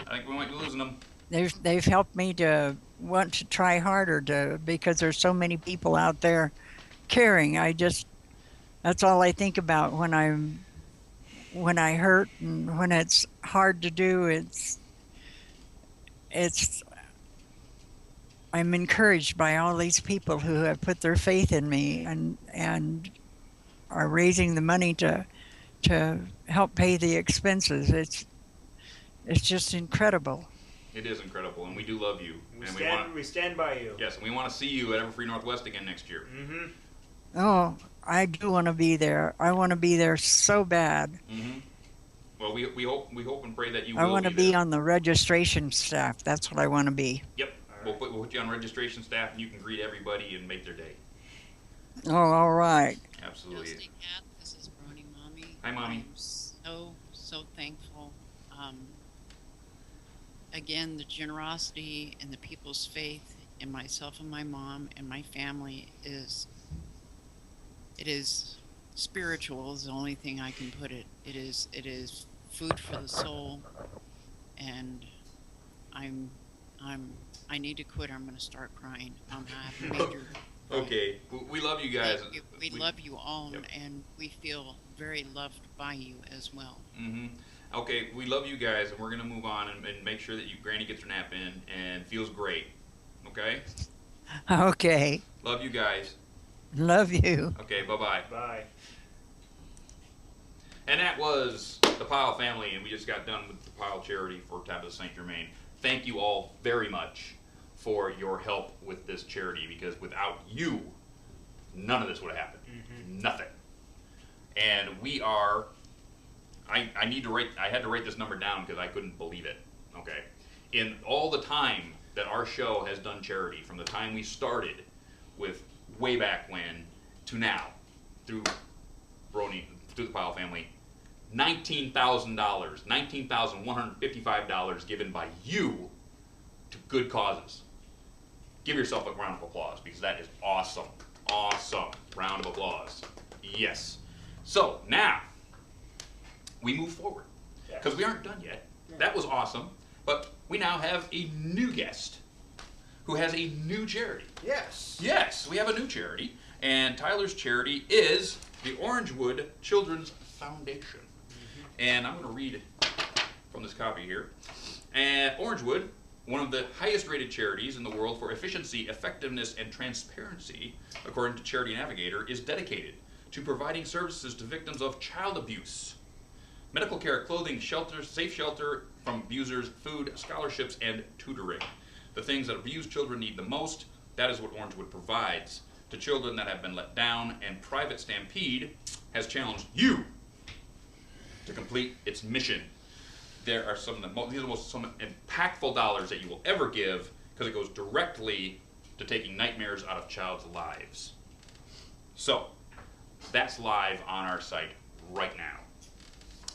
I think we might be losing them. They've helped me to want to try harder because there's so many people out there caring. That's all I think about when I hurt and when it's hard to do. I'm encouraged by all these people who have put their faith in me and are raising the money to help pay the expenses. It's just incredible. It is incredible, and we do love you. We stand by you. Yes, and we want to see you at Everfree Northwest again next year. Mm-hmm. Oh, I do want to be there. I want to be there so bad. Mm-hmm. Well, we hope and pray that you will. I want to be there. on the registration staff. That's what I want to be. Yep. We'll put you on registration staff, and you can greet everybody and make their day. Oh, all right. Absolutely. DustyKatt, this is Brony Mommy. Hi, Mommy. I'm so thankful. Again, the generosity and the people's faith in myself and my mom and my family is spiritual is the only thing I can put it. It is food for the soul, and I need to quit or I'm going to start crying. I have major. Okay, we love you guys. We love you all, Yep. and we feel very loved by you as well. Mm-hmm. Okay, we love you guys, and we're going to move on and make sure that Granny gets her nap in and feels great. Okay? Okay. Love you guys. Love you. Okay, bye-bye. Bye. And that was the Pile family, and we just got done with the Pile charity for Tabitha St. Germain. Thank you all very much for your help with this charity, because without you, none of this would have happened. Mm-hmm. Nothing. And we are... I had to write this number down because I couldn't believe it. Okay, in all the time that our show has done charity, from the time we started with way back when to now, through Brony, through the Pile family, $19,000, $19,155 given by you to good causes. Give yourself a round of applause, because that is awesome. Awesome. Round of applause. Yes. So now we move forward, because we aren't done yet. That was awesome, but we now have a new guest who has a new charity. Yes. Yes, we have a new charity, and Tyler's charity is the Orangewood Children's Foundation. And I'm going to read from this copy here. And Orangewood, one of the highest rated charities in the world for efficiency, effectiveness, and transparency, according to Charity Navigator, is dedicated to providing services to victims of child abuse. Medical care, clothing, shelter, safe shelter from abusers, food, scholarships, and tutoring. The things that abused children need the most, that is what Orangewood provides to children that have been let down, and Private Stampede has challenged you to complete its mission. There are some impactful dollars that you will ever give, because it goes directly to taking nightmares out of child's lives. So, that's live on our site right now.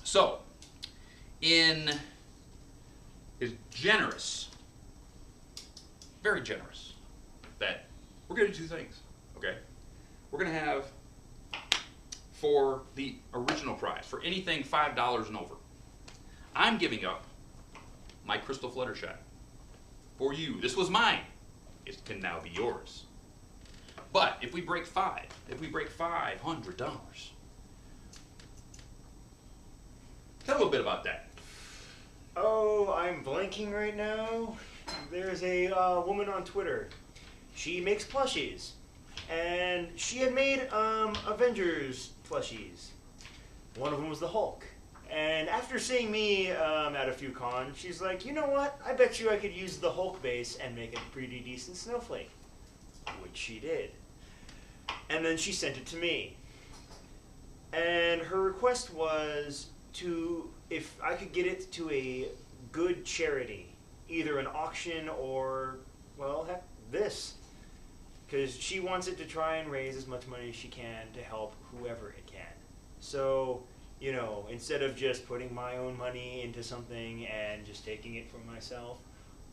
So, is generous, very generous, that we're going to do two things, okay? We're going to have, for the original prize, for anything $5 and over, I'm giving up my Crystal Fluttershy for you. This was mine. It can now be yours. But if we break $500, tell a little bit about that. Oh, I'm blanking right now. There's a woman on Twitter. She makes plushies. And she had made Avengers plushies. One of them was the Hulk. And after seeing me at a few cons, she's like, you know what? I bet you I could use the Hulk base and make a pretty decent snowflake. Which she did. And then she sent it to me. And her request was if I could get it to a good charity, either an auction or well, heck, this. Because she wants it to try and raise as much money as she can to help whoever it can. So, you know, instead of just putting my own money into something and just taking it for myself,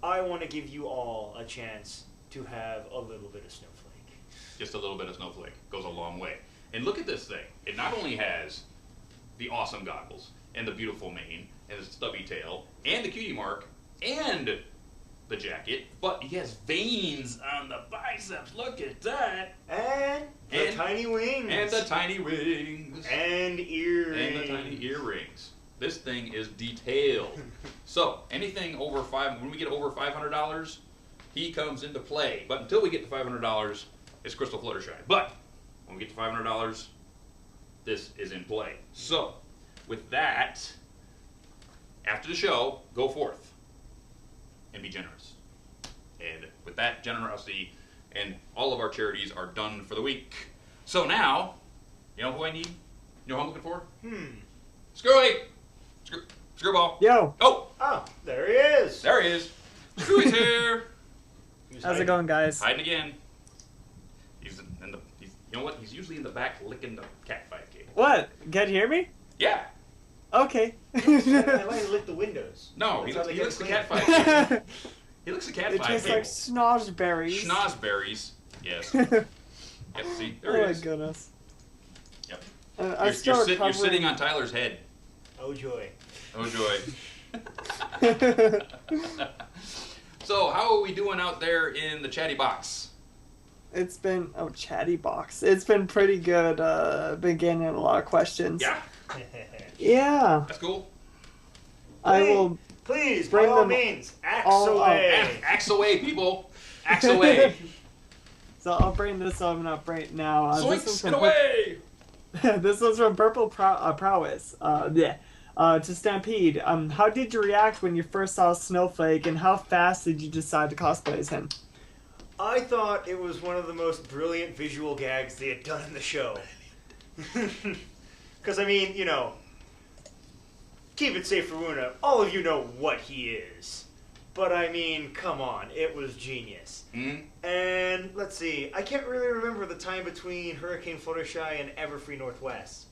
I want to give you all a chance to have a little bit of Snowflake. Just a little bit of Snowflake goes a long way. And look at this thing. It not only has the awesome goggles and the beautiful mane and the stubby tail and the cutie mark and the jacket, but he has veins on the biceps. Look at that. And the tiny wings. And the tiny wings. And earrings. And the tiny earrings. This thing is detailed. So anything over when we get over $500, he comes into play. But until we get to $500, it's Crystal Fluttershy. But when we get to $500, this is in play. So with that, after the show, go forth and be generous. And with that generosity, and all of our charities are done for the week. So now, you know who I need? You know who I'm looking for? Screwy! Screwball. Yo. Oh! Oh, there he is. There he is. Screwy's here. How's it going, guys? Hiding again. He's in the. You know what? He's usually in the back licking the cat fight cable. What? Can't hear me? Yeah. Okay. I might have licked the windows. No, he That's how they licks the get cat clean. fight cable. He licks the cat It fight tastes cable. like schnozberries. Schnozberries. Yes. Yep. See, there Oh it my is. goodness. Yep. I'm still recovering. You're sitting on Tyler's head. Oh joy. Oh joy. So how are we doing out there in the chatty box? It's been chatty box. It's been pretty good. Been getting a lot of questions. Yeah. Yeah. That's cool. I will. Please, bring by all them means, axe all away. Axe away, people. Axe away. So I'll bring this up right now. Zoinks and away. This one's from Purple Prowess. To Stampede. How did you react when you first saw Snowflake, and how fast did you decide to cosplay as him? I thought it was one of the most brilliant visual gags they had done in the show. Because, I mean, you know, keep it safe for Una. All of you know what he is. But, I mean, come on. It was genius. Mm-hmm. And, let's see. I can't really remember the time between Hurricane Fluttershy and Everfree Northwest.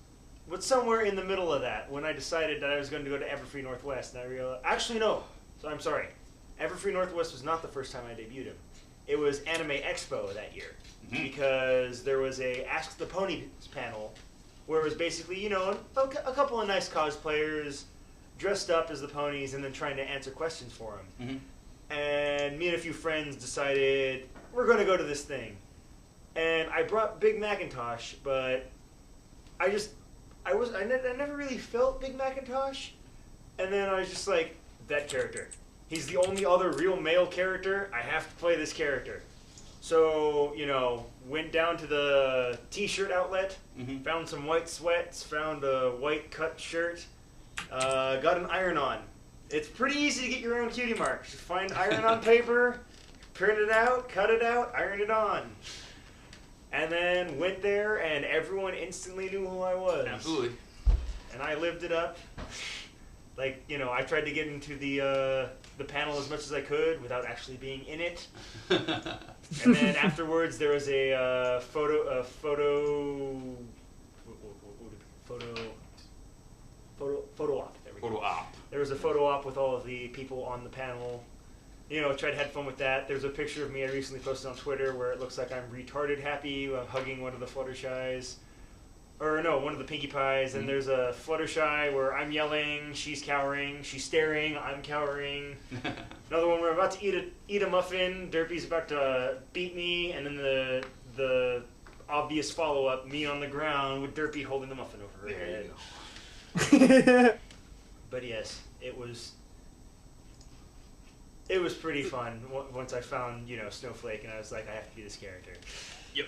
But somewhere in the middle of that, when I decided that I was going to go to Everfree Northwest, and I realized... Actually, no. So I'm sorry. Everfree Northwest was not the first time I debuted him. It was Anime Expo that year. Mm-hmm. Because there was a Ask the Ponies panel where it was basically, you know, a couple of nice cosplayers dressed up as the ponies and then trying to answer questions for them. Mm-hmm. And me and a few friends decided, we're going to go to this thing. And I brought Big Macintosh, but I never really felt Big Macintosh. And then I was just like, that character. He's the only other real male character. I have to play this character. So, you know, went down to the t-shirt outlet, found some white sweats, found a white cut shirt, got an iron-on. It's pretty easy to get your own cutie mark. Just find iron-on paper, print it out, cut it out, iron it on. And then went there, and everyone instantly knew who I was. Absolutely. And I lived it up. Like, you know, I tried to get into the panel as much as I could without actually being in it. And then afterwards, there was a photo op. There we go. Photo op. There was a photo op with all of the people on the panel. You know, tried to have fun with that. There's a picture of me I recently posted on Twitter where it looks like I'm retarded happy. I'm hugging one of the Fluttershies. Or no, one of the Pinkie Pies. And there's a Fluttershy where I'm yelling, she's cowering, she's staring, I'm cowering. Another one where I'm about to eat a muffin, Derpy's about to beat me, and then the obvious follow-up, me on the ground with Derpy holding the muffin over her head. But yes, it was pretty fun once I found, you know, Snowflake, and I was like, I have to be this character. Yep.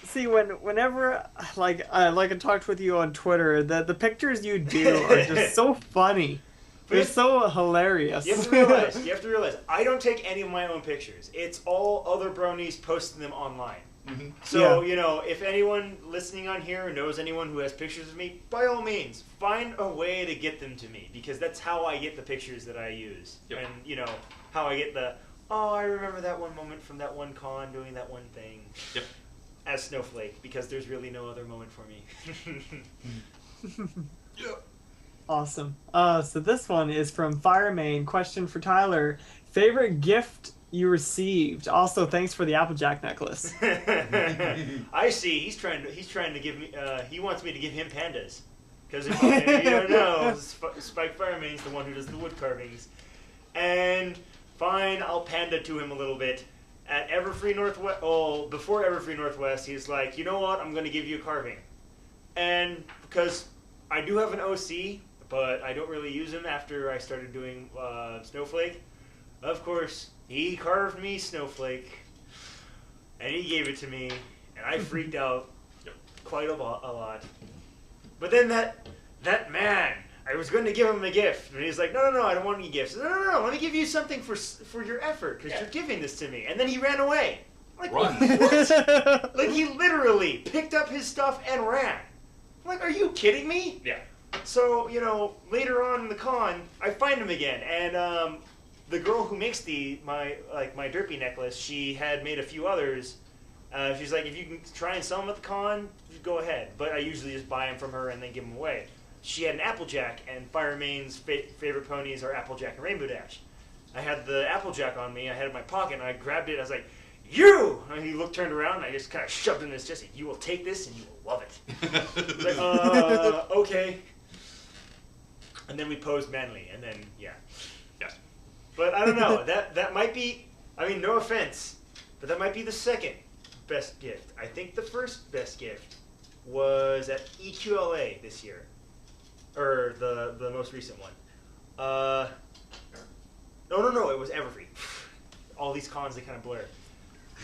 See, whenever like I talked with you on Twitter, the pictures you do are just so funny. They're so hilarious. You have to realize, I don't take any of my own pictures. It's all other bronies posting them online. Mm-hmm. So, you know, if anyone listening on here knows anyone who has pictures of me, by all means, find a way to get them to me, because that's how I get the pictures that I use. Yep. And, you know, how I get the Oh, I remember that one moment from that one con doing that one thing. Yep. As Snowflake, because there's really no other moment for me. Yep. Awesome. So this one is from Firemain. Question for Tyler. Favorite gift you received? Also, thanks for the Applejack necklace. I see. He's trying to give me. He wants me to give him pandas. Because if you don't know, Spike Firemain's the one who does the wood carvings. And fine, I'll panda to him a little bit. At Everfree Northwest, before Everfree Northwest, he's like, you know what? I'm going to give you a carving. And because I do have an OC, but I don't really use him after I started doing Snowflake. Of course, he carved me Snowflake, and he gave it to me, and I freaked out quite a lot. But then that man, I was going to give him a gift, and he's like, no, I don't want any gifts. No, let me give you something for your effort, because you're giving this to me. And then he ran away. I'm like, Run. what? Like, he literally picked up his stuff and ran. I'm like, are you kidding me? Yeah. So, later on in the con, I find him again, and the girl who makes my derpy necklace, she had made a few others. She's like, if you can try and sell them at the con, go ahead. But I usually just buy them from her and then give them away. She had an Applejack, and Firemain's favorite ponies are Applejack and Rainbow Dash. I had the Applejack on me. I had it in my pocket, and I grabbed it. I was like, you! And he turned around, and I just kind of shoved it in his chest. You will take this, and you will love it. Like, okay. And then we posed manly, and then, yeah. Yes. But I don't know. That might be, no offense, but that might be the second best gift. I think the first best gift was at EQLA this year. Or the most recent one. No, it was Everfree. All these cons, they kind of blur.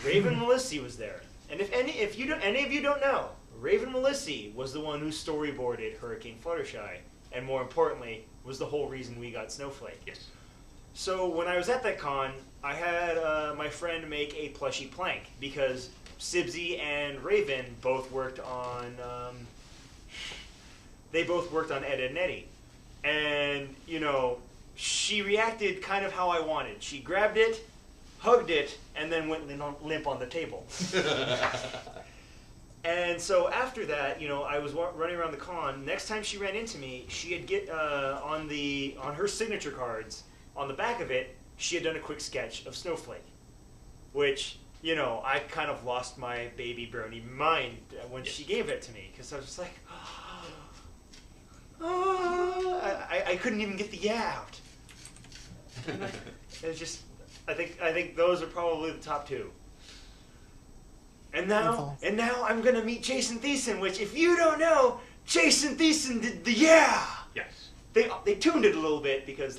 Raven Melissi was there. And if any of you don't know, Raven Melissi was the one who storyboarded Hurricane Fluttershy, and more importantly, was the whole reason we got Snowflake. Yes. So when I was at that con, I had my friend make a plushie plank, because Sibsy and Raven both worked on Ed, Edd n Eddy. And, she reacted kind of how I wanted. She grabbed it, hugged it, and then went limp on the table. And so after that, I was running around the con. Next time she ran into me, she had on her signature cards, on the back of it, she had done a quick sketch of Snowflake. Which, I kind of lost my baby brony mind when she gave it to me. Because I was just like... I couldn't even get the yeah out. It's just, I think those are probably the top two. And now I'm gonna meet Jason Thiessen, which if you don't know, Jason Thiessen did the yeah. Yes. They tuned it a little bit because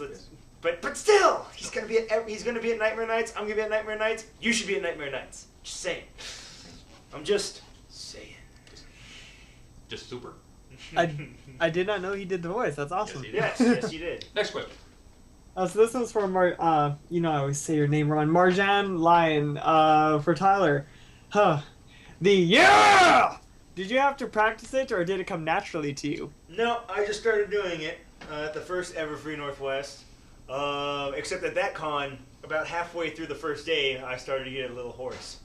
but still he's gonna be at Nightmare Nights. I'm gonna be at Nightmare Nights. You should be at Nightmare Nights. Just saying. I'm just saying. Just super. I did not know he did the voice. That's awesome. Yes, he did. Next question. So this one's for I always say your name wrong. Marjan Lion. For Tyler. Did you have to practice it, or did it come naturally to you? No, I just started doing it at the first Everfree Northwest. Except at that con, about halfway through the first day, I started to get a little hoarse.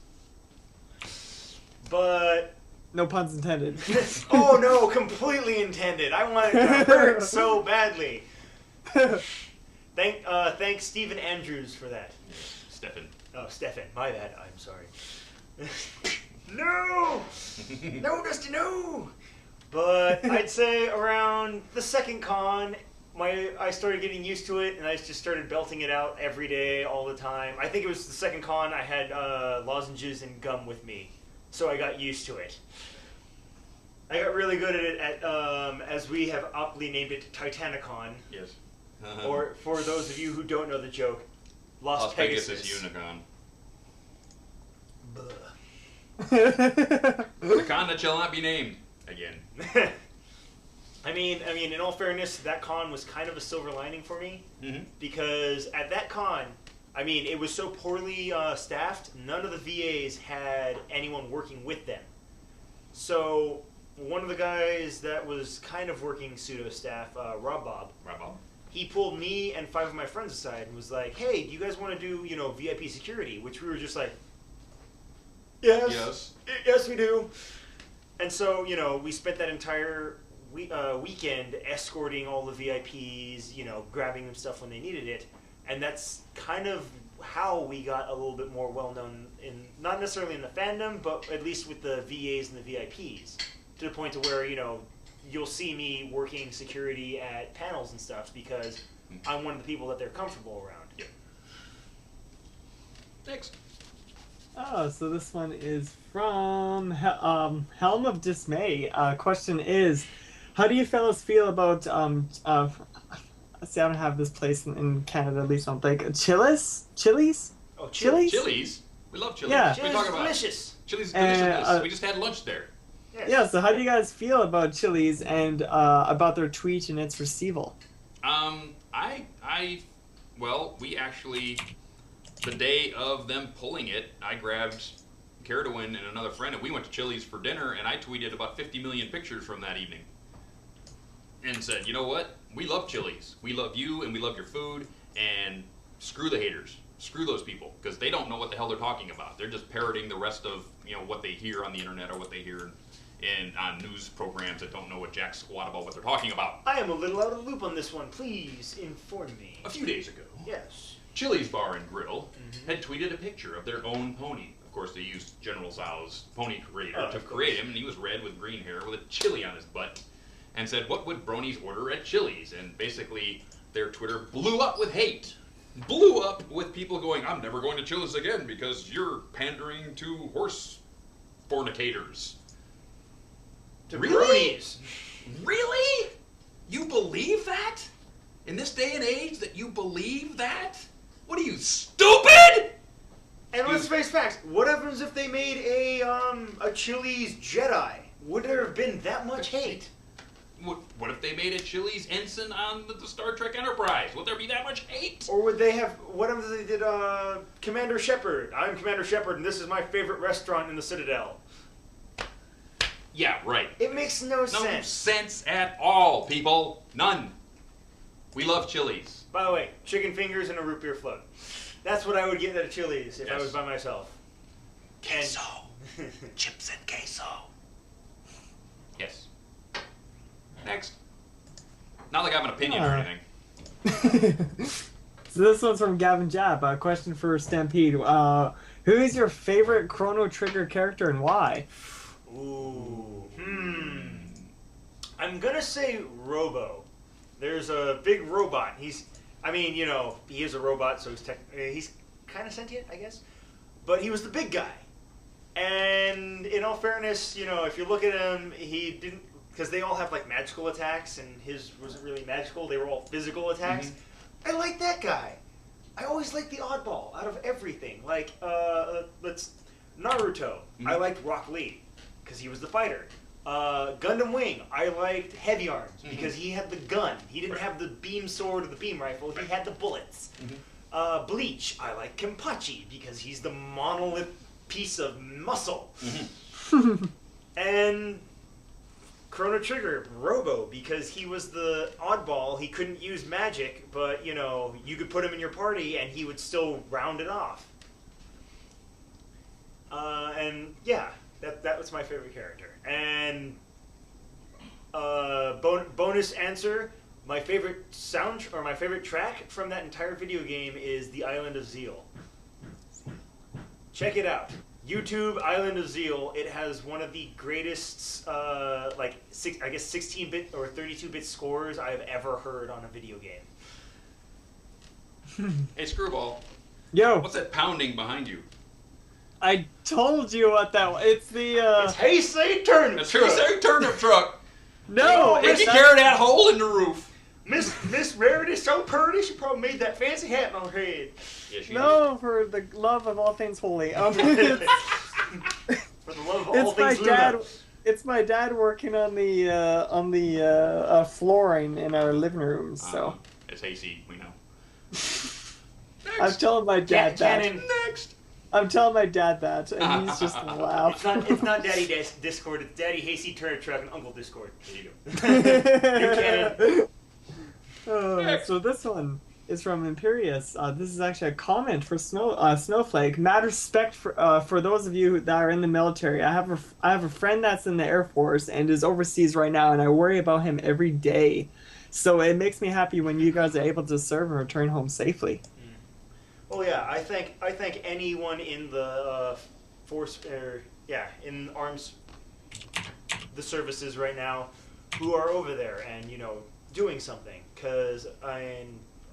But... No puns intended. Oh no, completely intended. I wanted to hurt so badly. Thanks Stephen Andrews for that. Stefan. Oh, Stefan. My bad. I'm sorry. No! No, Dusty, no! But I'd say around the second con, I started getting used to it, and I just started belting it out every day, all the time. I think it was the second con, I had lozenges and gum with me, so I got used to it. I got really good at it as we have aptly named it, Titanicon. Yes. Or, for those of you who don't know the joke, Las Pegasus. Unicon. Buh. The con that shall not be named again. I mean, in all fairness, that con was kind of a silver lining for me, because at that con, it was so poorly staffed, none of the VAs had anyone working with them. So one of the guys that was kind of working pseudo staff, Rob Bob, he pulled me and 5 of my friends aside and was like, "Hey, do you guys want to do, VIP security?" Which we were just like, "Yes, yes, we do." And so, we spent that entire weekend escorting all the VIPs, grabbing them stuff when they needed it, and that's kind of how we got a little bit more well known not necessarily in the fandom, but at least with the VAs and the VIPs, to the point to where you'll see me working security at panels and stuff because I'm one of the people that they're comfortable around. Yep. Next. Oh, so this one is from Helm of Dismay. Question is, how do you fellas feel about see, I don't have this place in Canada, at least I don't think. Chili's? Oh, Chili's? Chili's? We love Chili's. Yeah. What are you talking about? Delicious. Chili's deliciousness. We just had lunch there. Yes. Yeah, so how do you guys feel about Chili's and about their tweet and its receival? Well, we actually, the day of them pulling it, I grabbed Caradwin and another friend, and we went to Chili's for dinner, and I tweeted about 50 million pictures from that evening. And said, you know what? We love Chili's. We love you, and we love your food, and screw the haters. Screw those people, because they don't know what the hell they're talking about. They're just parroting the rest of, what they hear on the internet or what they hear on news programs that don't know what jack squat about what they're talking about. I am a little out of the loop on this one. Please inform me. A few days ago, Yes. Chili's Bar and Grill had tweeted a picture of their own pony. Of course, they used General Tso's pony creator to create him, and he was red with green hair with a chili on his butt, and said, what would bronies order at Chili's? And basically, their Twitter blew up with hate. Blew up with people going, I'm never going to Chili's again because you're pandering to horse fornicators. To Really? bronies. Really? You believe that? In this day and age that you believe that? What are you, stupid? And let's face facts. What happens if they made a Chili's Jedi? Would there have been that much hate? What if they made a Chili's ensign on the Star Trek Enterprise? Would there be that much hate? Or would they have, what if they did Commander Shepard? I'm Commander Shepard and this is my favorite restaurant in the Citadel. Yeah, right. It makes no No sense. sense at all, people. None. We love Chili's. By the way, chicken fingers and a root beer float. That's what I would get at a Chili's if I Yes. was by myself. Queso. Chips and queso. Yes. Next. Not like I have an opinion or anything. So this one's from Gavin Jab. A question for Stampede. Who is your favorite Chrono Trigger character and why? Ooh. I'm gonna say Robo. There's a big robot. He is a robot, so he's kind of sentient, I guess. But he was the big guy. And in all fairness, if you look at him, he didn't, because they all have like magical attacks, and his wasn't really magical. They were all physical attacks. I like that guy. I always like the oddball out of everything. Like, Naruto. I liked Rock Lee because he was the fighter. Gundam Wing. I liked Heavy Arms because he had the gun. He didn't have the beam sword or the beam rifle. He had the bullets. Bleach. I like Kenpachi because he's the monolith piece of muscle. And Chrono Trigger, Robo, because he was the oddball. He couldn't use magic, but you could put him in your party and he would still round it off. And yeah, that was my favorite character. And bonus answer, my favorite my favorite track from that entire video game is The Island of Zeal. Check it out. YouTube, Island of Zeal. It has one of the greatest, 16-bit or 32-bit scores I've ever heard on a video game. Hey, Screwball. Yo, What's that pounding behind you? I told you what that was. It's the It's Hey Say Turnip That's Truck. a turnip truck. no. Did It's you not- carry that hole in the roof? Miss Rarity's so pretty, she probably made that fancy hat on her head. Yeah, she No, for the love of all things holy. For the love of all It's my things dad. Luna. It's my dad working on the flooring in our living room. So It's hayseed, we know. I'm telling my dad that. Cannon. Next. I'm telling my dad that, and he's just laughing. It's not Daddy Discord, it's Daddy Hayseed Turnip Truck and Uncle Discord. There you go. New canon. So this one is from Imperious. This is actually a comment for Snowflake. Mad respect for those of you that are in the military. I have a friend that's in the Air Force and is overseas right now, and I worry about him every day. So it makes me happy when you guys are able to serve and return home safely. Well, yeah, I think anyone in the force, in arms, the services right now, who are over there and doing something. Because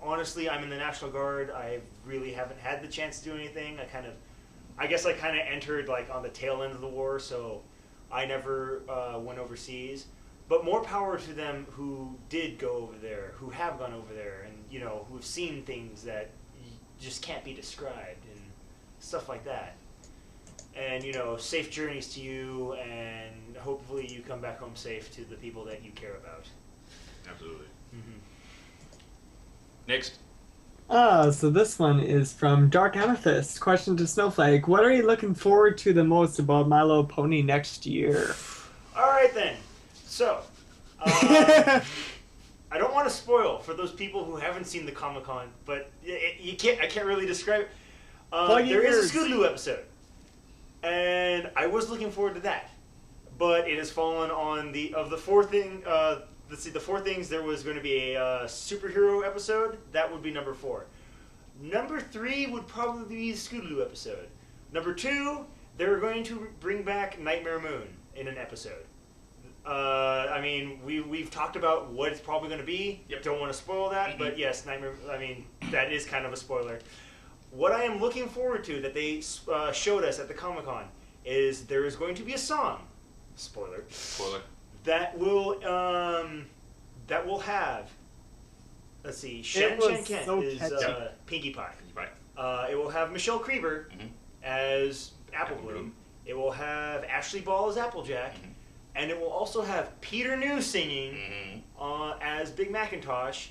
honestly, I'm in the National Guard. I really haven't had the chance to do anything. I guess I kind of entered like on the tail end of the war, so I never went overseas. But more power to them who did go over there, who have gone over there, and who've seen things that just can't be described and stuff like that. And safe journeys to you, and hopefully you come back home safe to the people that you care about. Absolutely. Next. So this one is from Dark Amethyst. Question to Snowflake. What are you looking forward to the most about My Little Pony next year? All right then. So, I don't want to spoil for those people who haven't seen the Comic-Con, but I can't really describe it. There is a Scootaloo episode, and I was looking forward to that, but it has fallen on the four things. The four things, there was going to be a superhero episode. That would be number 4. Number 3 would probably be the Scootaloo episode. Number 2, they're going to bring back Nightmare Moon in an episode. I mean, we've talked about what it's probably going to be. Yep. Don't want to spoil that, but yes, Nightmare. I mean, that is kind of a spoiler. What I am looking forward to that they showed us at the Comic-Con is there is going to be a song. Spoiler. That will have. Let's see. Shan Kent is Pinkie Pie. It will have Michelle Creever as Apple Bloom. It will have Ashley Ball as Applejack. And it will also have Peter New singing as Big Macintosh,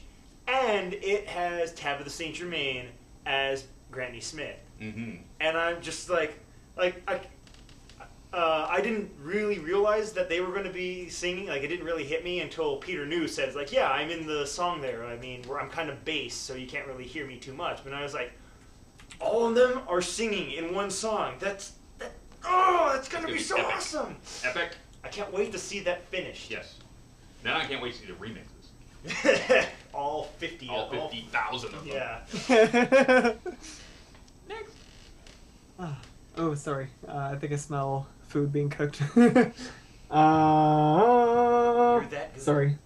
and it has Tabitha St. Germain as Granny Smith. And I'm just I didn't really realize that they were going to be singing. Like, it didn't really hit me until Peter New says, like, yeah, I'm in the song there. I mean, I'm kind of bass, so you can't really hear me too much. But I was like, all of them are singing in one song. That's going to be so awesome. Epic. I can't wait to see that finished. Yes. Now I can't wait to see the remixes. All 50. All 50,000 of them. Yeah. Next. Oh, sorry. I think I smell food being cooked. You're that good. Sorry.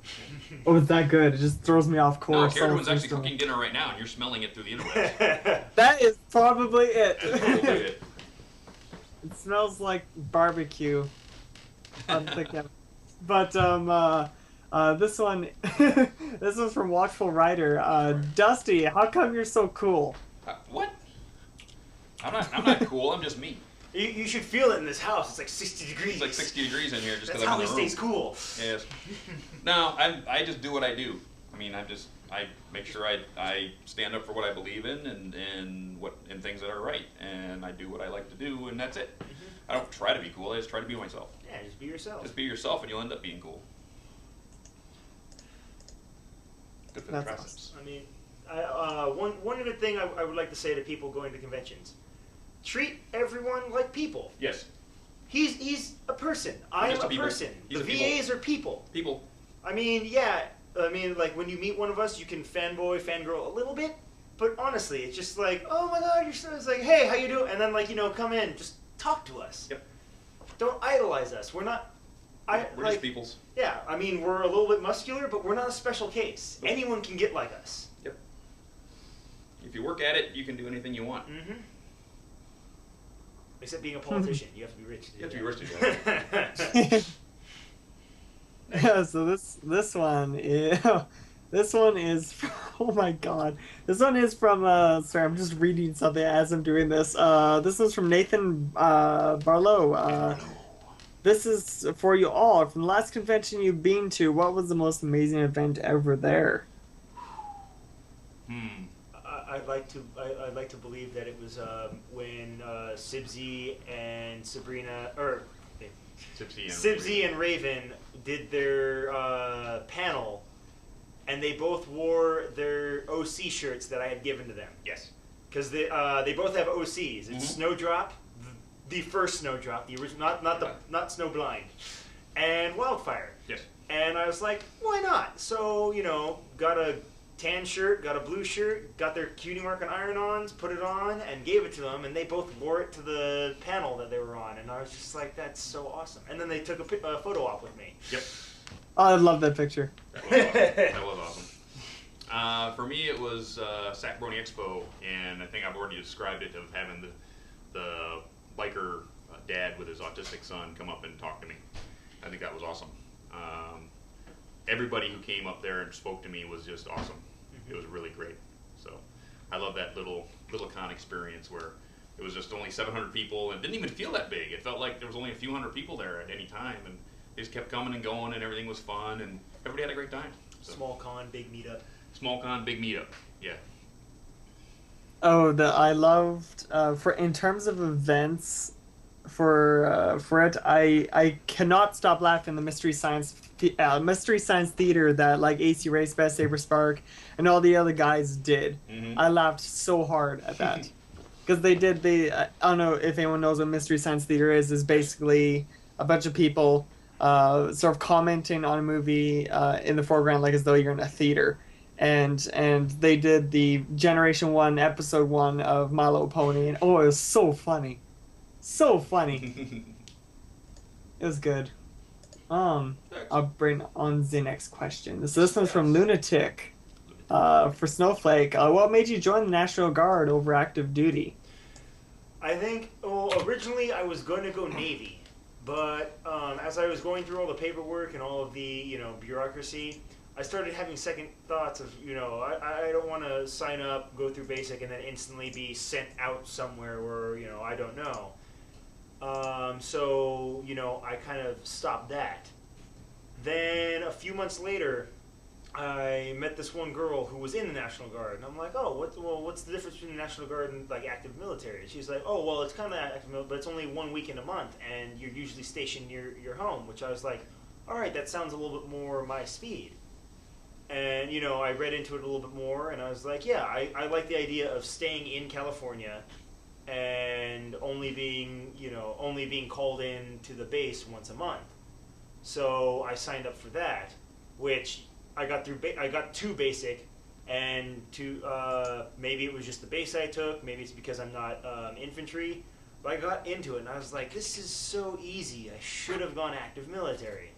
Oh, it's that good. It just throws me off course. No, Carolyn's actually cooking dinner right now, and you're smelling it through the internet. That is probably it. That's probably it. It smells like barbecue. But this one, this one's from Watchful Rider. Dusty, how come you're so cool? What? I'm not cool. I'm just me. You should feel it in this house. It's like 60 degrees. It's like 60 degrees in here just because That's I'm how in the he room. stays cool. Yes. No, I just do what I do. I mean, I make sure I stand up for what I believe in and things that are right, and I do what I like to do, and that's it. I don't try to be cool. I just try to be myself. Yeah, just be yourself. Just be yourself, and you'll end up being cool. Good for the triceps. I mean, one good thing I would like to say to people going to conventions: treat everyone like people. Yes. He's a person. I am a person. The VAs are people. People. I mean, yeah. I mean, like, when you meet one of us, you can fanboy, fangirl a little bit, but honestly, it's just like, oh my god, you're so. It's like, hey, how you doing? And then, like, come in, just talk to us. Yep. Don't idolize us. We're not. We're just peoples. Yeah, I mean, we're a little bit muscular, but we're not a special case. Nope. Anyone can get like us. Yep. If you work at it, you can do anything you want. Except being a politician, you have to be rich. You have to be rich to do that. Yeah, so this one is oh my god, this one is from sorry, I'm just reading something as I'm doing this. This one's from Nathan Barlow. This is for you all. From the last convention you've been to, what was the most amazing event ever there? I'd like to believe that it was when Sibsy and Sabrina, or Sibsy and Raven did their panel and they both wore their OC shirts that I had given to them. Yes. Because they both have OCs. It's Snowdrop, the first Snowdrop, the original, not Snowblind, and Wildfire. Yes. And I was like, why not? So, you know, got a tan shirt, got a blue shirt, got their cutie mark and iron-ons, put it on, and gave it to them, and they both wore it to the panel that they were on, and I was just like, that's so awesome. And then they took a photo op with me. Yep. Oh, I love that picture. That was awesome. That was awesome. For me, it was Sac Brony Expo, and I think I've already described it, of having the biker dad with his autistic son come up and talk to me. I think that was awesome. Everybody who came up there and spoke to me was just awesome. It was really great. So I love that little con experience where it was just only 700 people and didn't even feel that big. It felt like there was only a few hundred people there at any time, and they just kept coming and going, and everything was fun, and everybody had a great time. So. Small con, big meetup. Small con, big meetup. Yeah. Oh, I loved in terms of events for it. I cannot stop laughing. The Mystery Science Theater that like AC Race, Best Saber Spark, and all the other guys did. I laughed so hard at that because they did I don't know if anyone knows what Mystery Science Theater is. Is basically a bunch of people sort of commenting on a movie in the foreground, like as though you're in a theater. And they did the Generation 1 Episode 1 of My Little Pony, and oh, it was so funny. So funny. It was good. I'll bring on the next question. So this one's from Lunatic. For Snowflake, what made you join the National Guard over active duty? I think, well, originally I was going to go Navy, but as I was going through all the paperwork and all of the, you know, bureaucracy, I started having second thoughts of, you know, I don't want to sign up, go through basic, and then instantly be sent out somewhere where, you know, I don't know. So, you know, I kind of stopped that. Then a few months later, I met this one girl who was in the National Guard, and I'm like, oh, what's the difference between the National Guard and like active military? And she's like, oh, well, it's kind of active military, but it's only 1 week in a month, and you're usually stationed near your home. Which I was like, all right, that sounds a little bit more my speed. And, you know, I read into it a little bit more, and I was like, yeah, I like the idea of staying in California and only being called in to the base once a month. So I signed up for that, which I got to basic, and maybe it was just the base I took, maybe it's because I'm not infantry, but I got into it, and I was like, this is so easy. I should have gone active military.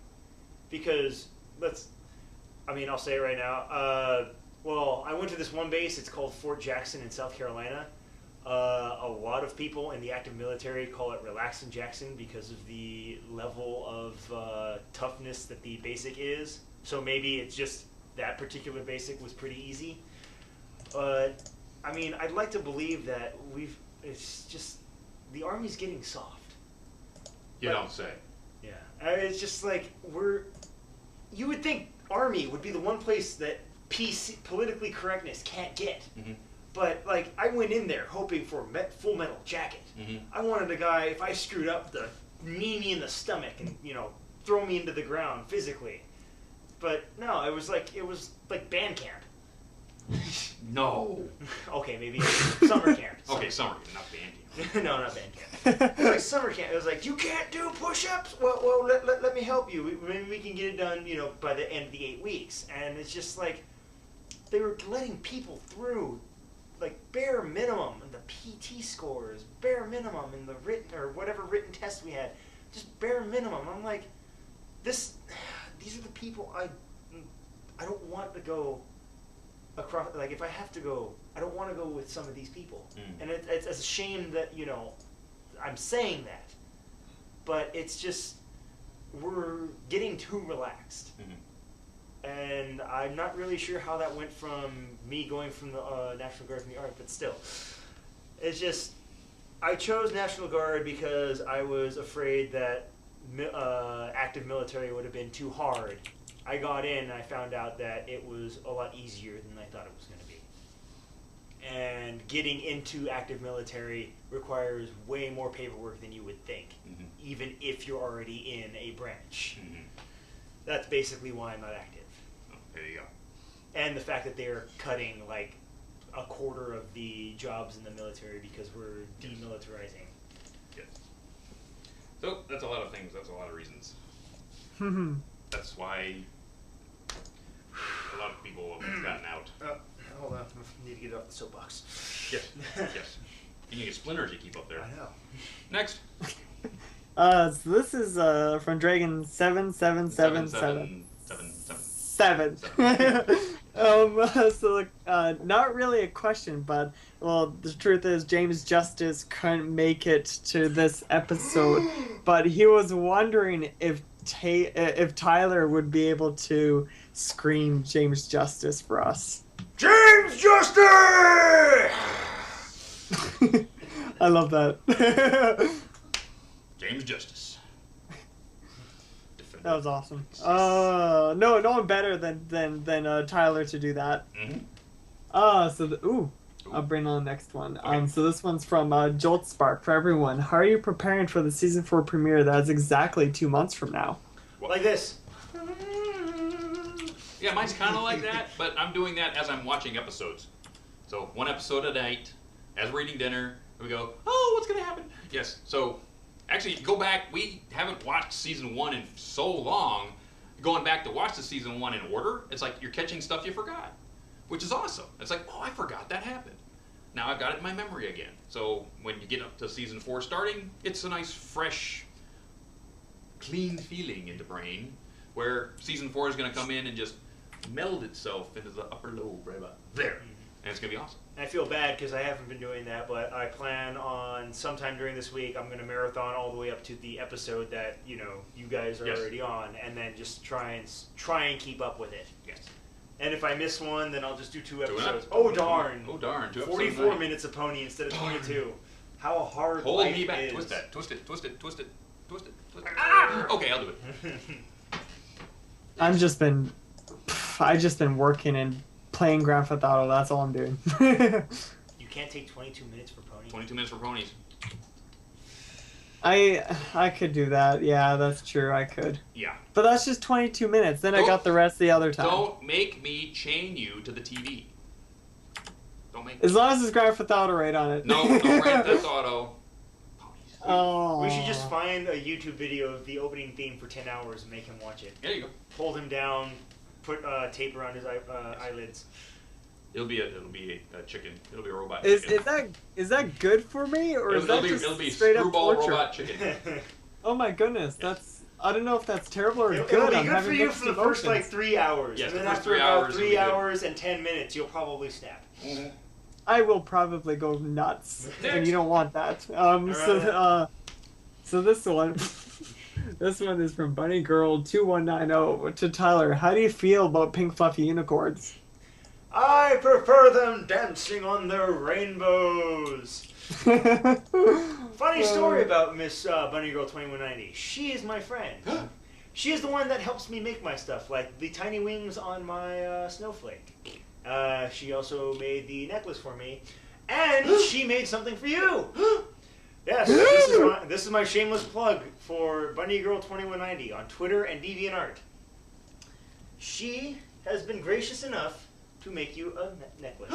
Because, I'll say it right now. Well, I went to this one base. It's called Fort Jackson in South Carolina. A lot of people in the active military call it Relaxin' Jackson because of the level of toughness that the basic is. So maybe it's just that particular basic was pretty easy. But, I mean, I'd like to believe that it's just, the Army's getting soft. You don't say. Yeah. It's just like, you would think Army would be the one place that politically correctness can't get. But, like, I went in there hoping for a full metal jacket. I wanted a guy, if I screwed up, to knee me in the stomach and, you know, throw me into the ground physically. But, no, it was like band camp. No. Okay, maybe summer camp. Okay, summer camp, not band camp. No, not band camp. It was like summer camp. It was like, you can't do push-ups? Well, let me help you. Maybe we can get it done, you know, by the end of the 8 weeks. And it's just like, they were letting people through, like, bare minimum, and the PT scores, bare minimum, in the written, or whatever written test we had, just bare minimum. I'm like, these are the people I don't want to go across. Like, if I have to go, I don't want to go with some of these people. And it's a shame that, you know, I'm saying that, but it's just, we're getting too relaxed. And I'm not really sure how that went from me going from the National Guard from the Army, but still. It's just, I chose National Guard because I was afraid that active military would have been too hard. I got in and I found out that it was a lot easier than I thought it was going to be. And getting into active military requires way more paperwork than you would think, even if you're already in a branch. That's basically why I'm not active. Oh, there you go. and the fact that they're cutting like a quarter of the jobs in the military because we're demilitarizing. Yes. So that's a lot of things. That's a lot of reasons. That's why a lot of people have gotten out. Hold on, I need to get off the soapbox. Yes, yes. You can get splinters you keep up there. I know. Next. So this is from Dragon 7777. 7. So not really a question, but well, the truth is James Justice couldn't make it to this episode, but he was wondering if Tyler would be able to scream James Justice for us. James Justice! I love that. James Justice. That was awesome. No one better than Tyler to do that. I'll bring on the next one. Okay. So this one's from Jolt Spark for everyone. How are you preparing for the season 4 premiere? That's exactly 2 months from now. Like this. Yeah, mine's kind of like that, but I'm doing that as I'm watching episodes. So 1 episode a night, as we're eating dinner, we go, oh, what's going to happen? Yes, so actually, go back. We haven't watched season 1 in so long. Going back to watch the season 1 in order, it's like you're catching stuff you forgot, which is awesome. It's like, oh, I forgot that happened. Now I've got it in my memory again. So when you get up to season 4 starting, it's a nice, fresh, clean feeling in the brain, where season 4 is going to come in and just meld itself into the upper lobe right about there. And it's going to be awesome. I feel bad because I haven't been doing that, but I plan on sometime during this week, I'm going to marathon all the way up to the episode that, you guys are already on, and then just try and keep up with it. Yes. And if I miss one, then I'll just do 2 episodes. episodes. Oh, darn. Oh, darn. 2 episodes 44 a night. minutes of pony instead of 22. How hard Hold life me back. is. Twist that. Twist it. Twist it. Twist it. Twist it. Twist it. Ah! Okay, I'll do it. I just been working and playing Grand Theft Auto. That's all I'm doing. You can't take 22 minutes for pony. 22 minutes for ponies. I could do that. Yeah, that's true. I could. Yeah. But that's just 22 minutes. Then I got the rest the other time. Don't make me chain you to the TV. Don't make As long as it's Grand Theft Auto right on it. No Grand Theft Auto. Oh. We should just find a YouTube video of the opening theme for 10 hours and make him watch it. There you go. Hold him down, put tape around his eyelids. It'll be a chicken. It'll be a robot Is chicken. that good for me, or is that just it'll be straight up screwball torture? robot chicken. Oh my goodness, that's I don't know if that's terrible or It'll good. be I'm good having for you mixed for the first emotions. 3 hours. Yes, and then the first after 3 about hours will 3 be good. hours and 10 minutes, you'll probably snap. I will probably go nuts, and you don't want that. So this one, this one is from Bunny Girl 2190 to Tyler. How do you feel about pink fluffy unicorns? I prefer them dancing on their rainbows. Funny story about Miss Bunny Girl 2190. She is my friend. She is the one that helps me make my stuff, like the tiny wings on my snowflake. She also made the necklace for me, and she made something for you. Yes, this is my shameless plug for Bunny Girl 2190 on Twitter and DeviantArt. She has been gracious enough to make you a necklace.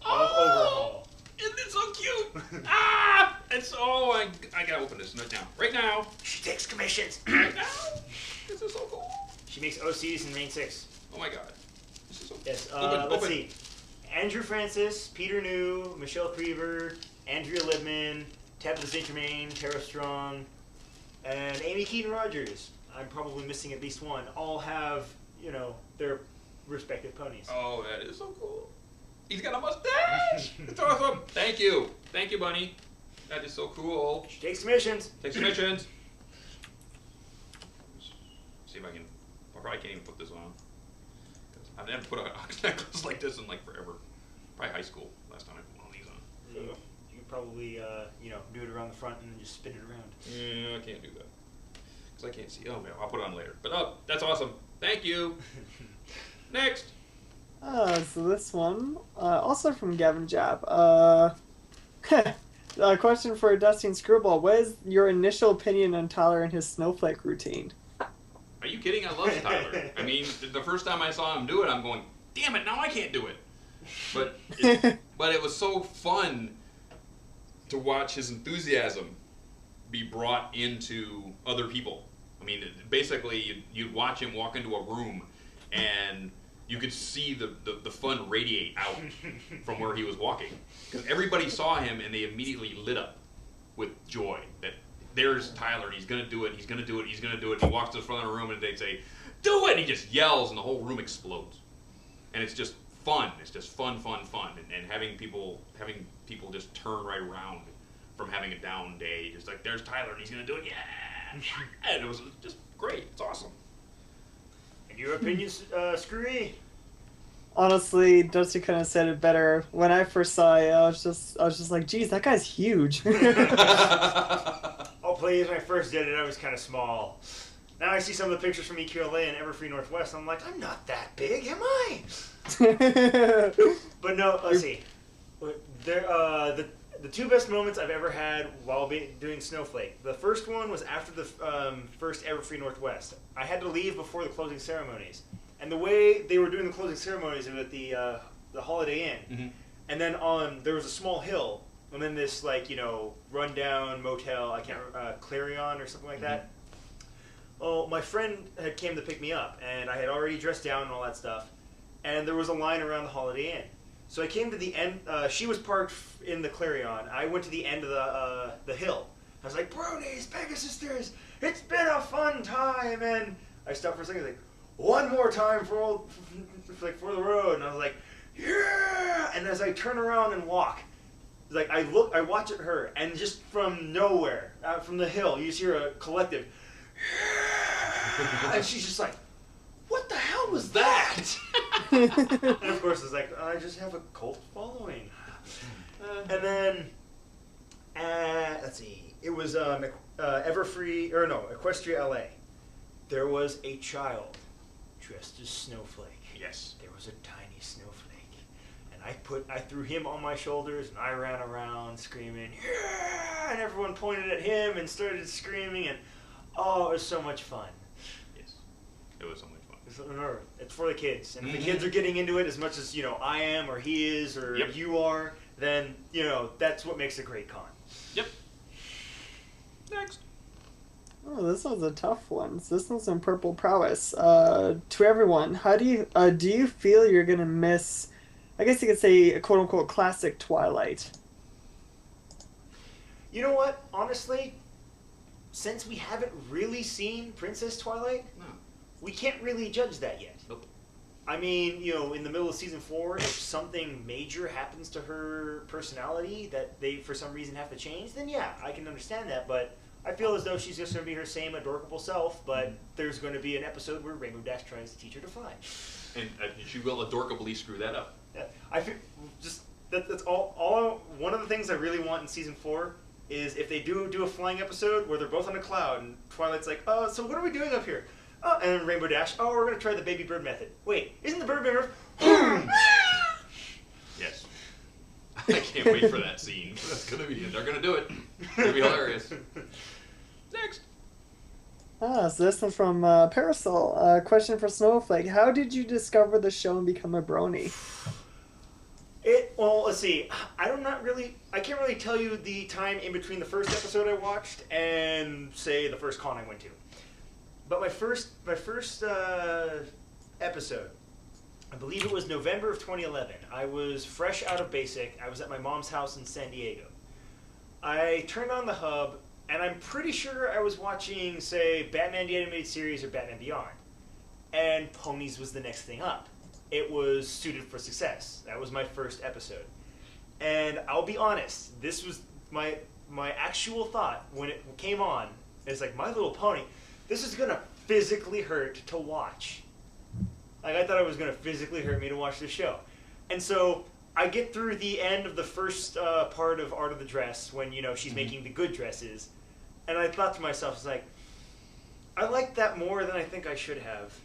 Overhaul. Isn't it so cute? Ah! It's I gotta open this right now. Right now. She takes commissions. Right now. This is so cool. She makes OCs and Main 6. Oh my god. This is so Yes, open. let's see. Andrew Francis, Peter New, Michelle Creever, Andrea Libman, Tabitha St. Germain, Tara Strong, and Amy Keaton Rogers. I'm probably missing at least one. All have, their respective ponies. Oh, that is so cool. He's got a mustache. It's awesome. Thank you. Thank you, Bunny. That is so cool. She takes commissions. Takes commissions. See if I can. I probably can't even put this on. I've never put a necklace like this in forever. Probably high school last time I put one of these on. You could probably, do it around the front and then just spin it around. Yeah, I can't do that. Because I can't see. Oh, man, I'll put it on later. But, that's awesome. Thank you. Next. So this one, also from Gavin Jab. A question for Dusty and Screwball. What is your initial opinion on Tyler and his snowflake routine? Are you kidding? I love Tyler. I mean, the first time I saw him do it, I'm going, damn it, now I can't do it. But but it was so fun to watch his enthusiasm be brought into other people. I mean, basically, you'd watch him walk into a room, and you could see the fun radiate out from where he was walking. Because everybody saw him, and they immediately lit up with joy that there's Tyler, and he's going to do it, he's going to do it, he's going to do it. He walks to the front of the room, and they'd say, do it! And he just yells, and the whole room explodes. And it's just fun. It's just fun. And having people just turn right around from having a down day, just like, there's Tyler, and he's going to do it, yeah! And it was just great. It's awesome. And your opinions, Screwy? Honestly, Dusty kind of said it better. When I first saw it, I was just like, geez, that guy's huge. Oh, please, when I first did it, I was kind of small. Now I see some of the pictures from EQLA and Everfree Northwest, I'm like, I'm not that big, am I? But no, let's see. The two best moments I've ever had while doing Snowflake. The first one was after the first Everfree Northwest. I had to leave before the closing ceremonies. And the way they were doing the closing ceremonies was at the Holiday Inn. Mm-hmm. And then there was a small hill, and then this, like, you know, rundown motel, I can't remember, Clarion or something like that. Well, my friend had came to pick me up, and I had already dressed down and all that stuff. And there was a line around the Holiday Inn. So I came to the end. She was parked in the Clarion. I went to the end of the hill. I was like, Bronies, Pegasisters, it's been a fun time. And I stopped for a second, like, one more time for the road. And I was like, yeah. And as I turn around and walk, like I watch at her, and just from nowhere, from the hill, you just hear a collective, yeah. And she's just like, what the hell was that? And of course, it's like, I just have a cult following. And then, let's see, it was Everfree, or no, Equestria LA. There was a child dressed as Snowflake. Yes. There was a tiny snowflake. And I threw him on my shoulders, and I ran around screaming, yeah! And everyone pointed at him and started screaming, and oh, it was so much fun. Yes. It was so much fun. It's for the kids. And if the kids are getting into it as much as, you know, I am, or he is, or you are, then, you know, that's what makes a great con. Yep. Next. Oh, this one's a tough one. So this one's on Purple Prowess. To everyone, how do you feel you're gonna miss, I guess you could say, a quote-unquote classic Twilight? You know what? Honestly, since we haven't really seen Princess Twilight, we can't really judge that yet. Nope. I mean, you know, in the middle of season 4, if something major happens to her personality that they, for some reason, have to change, then yeah, I can understand that. But I feel as though she's just going to be her same adorable self, but there's going to be an episode where Rainbow Dash tries to teach her to fly. And she will adorably screw that up. Yeah, I feel just that's all. One of the things I really want in season 4 is if they do a flying episode where they're both on a cloud and Twilight's like, oh, so what are we doing up here? Oh, and Rainbow Dash, oh, we're going to try the baby bird method. Wait, isn't the bird method? Yes. I can't wait for that scene. They're going to do it. It's going to be hilarious. Next. So this one's from Parasol. Question for Snowflake. How did you discover the show and become a brony? Well, let's see. I can't really tell you the time in between the first episode I watched and, say, the first con I went to. But my first episode, I believe it was November of 2011. I was fresh out of basic. I was at my mom's house in San Diego. I turned on the hub, and I'm pretty sure I was watching, say, Batman the Animated Series or Batman Beyond. And Ponies was the next thing up. It was Suited for Success. That was my first episode. And I'll be honest, this was my actual thought when it came on. It's like, My Little Pony, this is going to physically hurt to watch. Like, I thought it was going to physically hurt me to watch this show. And so I get through the end of the first part of Art of the Dress when, you know, she's making the good dresses. And I thought to myself, it's like, I like that more than I think I should have.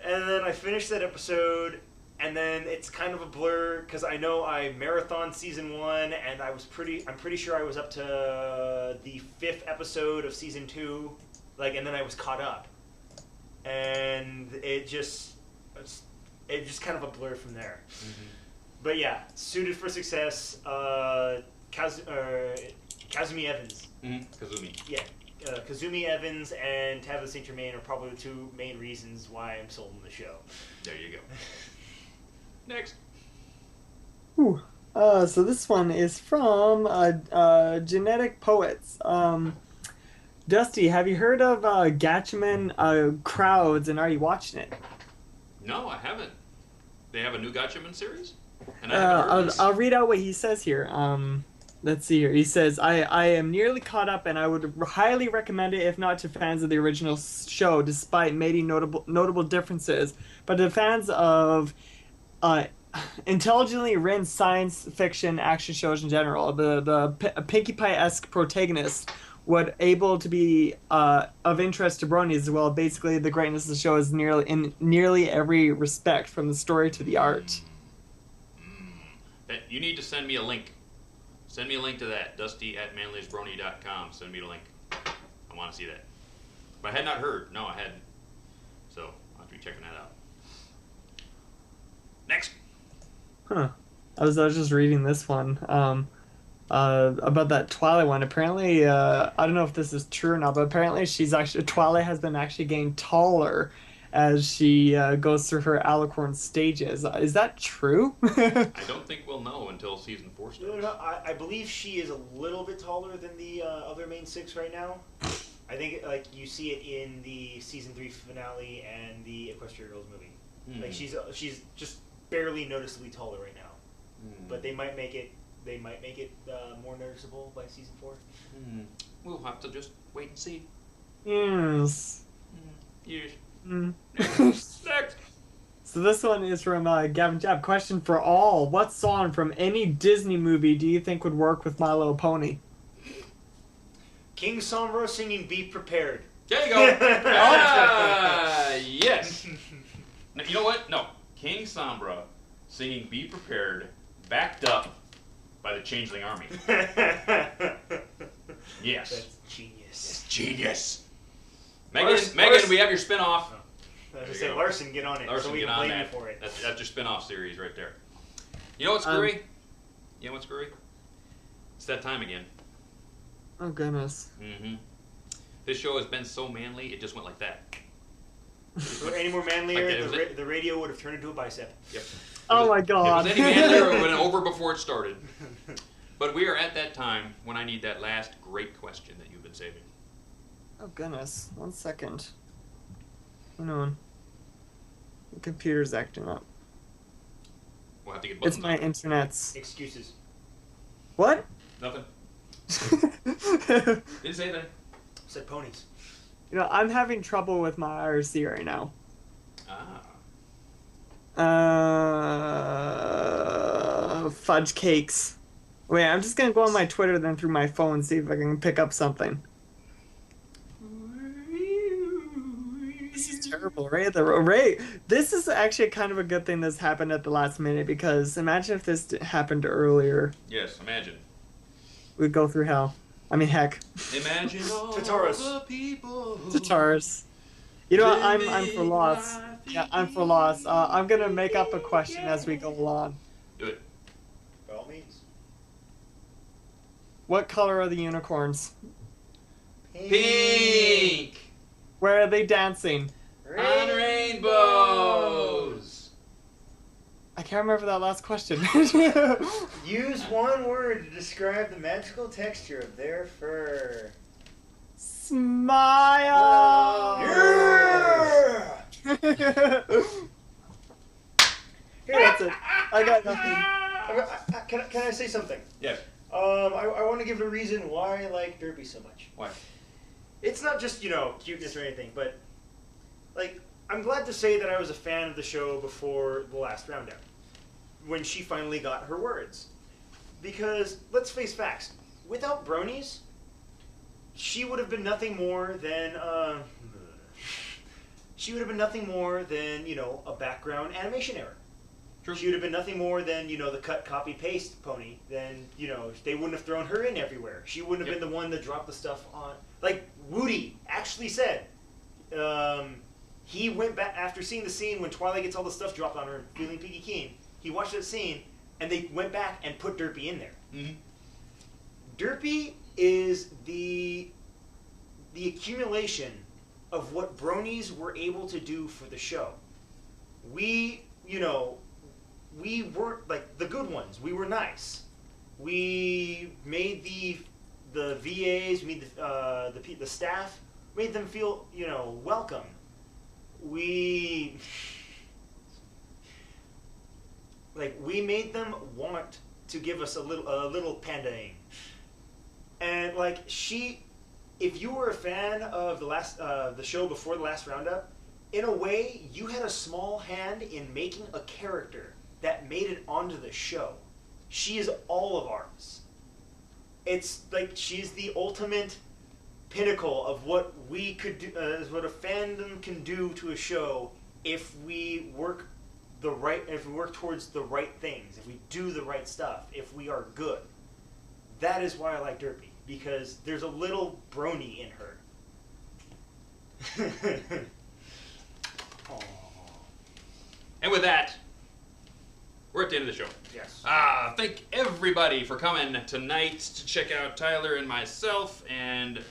And then I finished that episode, and then it's kind of a blur, because I know I marathoned season 1, and I'm pretty sure I was up to the 5th episode of season 2, like, and then I was caught up. And it it just kind of a blur from there. But yeah, suited for success. Kazumi Evans. Kazumi. Yeah. Kazumi Evans and Tabitha St. Germain are probably the two main reasons why I'm sold on the show. There you go. Next. Ooh. So this one is from Genetic Poets. Dusty, have you heard of Gatchaman crowds, and are you watching it? No, I haven't. They have a new Gatchaman series? And I haven't heard this. I'll read out what he says here. Let's see here. He says, I am nearly caught up, and I would highly recommend it, if not to fans of the original show, despite many notable differences. But to fans of intelligently written science fiction action shows in general, the Pinkie Pie-esque protagonist would able to be of interest to bronies as well. Basically, the greatness of the show is in nearly every respect, from the story to the art. You need to send me a link. Send me a link to that. Dusty@manliestbrony.com. Send me the link. I want to see that. But I had not heard. No, I hadn't. So I'll have to be checking that out. Next. Huh. I was just reading this one. About that Twilight one. Apparently, I don't know if this is true or not, but apparently Twilight has been actually getting taller as she goes through her alicorn stages. Is that true? I don't think we'll know until season 4 starts. No, I believe she is a little bit taller than the other main 6 right now. I think like you see it in the season 3 finale and the Equestria Girls movie. Like she's just barely noticeably taller right now. But they might make it more noticeable by season 4. We'll have to just wait and see. Yes. Yes. Next. So this one is from Gavin Jab. Question for all: what song from any Disney movie do you think would work with My Little Pony? King Sombra singing "Be Prepared." There you go. Yes. Now, you know what? No. King Sombra singing "Be Prepared," backed up by the Changeling Army. Yes. That's genius. It's genius. Megan, we have your spin-off. I was going to say, Larson, get on it. Larson, so we get can on blame that. you for it. That's your spin-off series right there. You know what's screwy? You know what's screwy? It's that time again. Oh, goodness. This show has been so manly, it just went like that. If it were any more manlier, the radio would have turned into a bicep. Yep. Oh, my God. If it was any manlier, it went over before it started. But we are at that time when I need that last great question that you've been saving. Oh, goodness. 1 second. Hang on. The computer's acting up. We'll have to get buttons It's my on. internet's. Excuses. What? Nothing. Didn't say that. Said ponies. You know, I'm having trouble with my IRC right now. Fudge cakes. Wait, I'm just gonna go on my Twitter then through my phone and see if I can pick up something. This is terrible, right? This is actually kind of a good thing that's happened at the last minute, because imagine if this happened earlier. Yes, imagine. We'd go through hell. I mean, heck. Imagine all Tataras. the people. Tataras. You know what? I'm for loss. Yeah, I'm for loss. I'm gonna make up a question as we go along. Do it. By all means. What color are the unicorns? Pink. Where are they dancing? On rainbows. I can't remember that last question. Use one word to describe the magical texture of their fur. Smile. Yeah! Here, that's it. I got nothing. Can I say something? Yes. I want to give a reason why I like Derpy so much. Why? It's not just, cuteness or anything, but, I'm glad to say that I was a fan of the show before the last roundup, when she finally got her words. Because, let's face facts, without bronies, she would have been nothing more than, a background animation error. True. She would have been nothing more than, the cut, copy, paste pony. Then, they wouldn't have thrown her in everywhere. She wouldn't have been the one that dropped the stuff on. Like Woody actually said, He went back after seeing the scene when Twilight gets all the stuff dropped on her and feeling peaky keen. He watched that scene, and they went back and put Derpy in there. Mm-hmm. Derpy is the accumulation of what bronies were able to do for the show. We weren't like the good ones. We were nice. We made the VAs, we made the staff, made them feel welcome. We made them want to give us a little pandaing. And if you were a fan of the show before the last roundup, in a way, you had a small hand in making a character that made it onto the show. She is all of ours. It's like she's the ultimate pinnacle of what we could do, what a fandom can do to a show if we work towards the right things, if we do the right stuff, if we are good. That is why I like Derpy, because there's a little brony in her. And with that, we're at the end of the show. Yes. Thank everybody for coming tonight to check out Tyler and myself and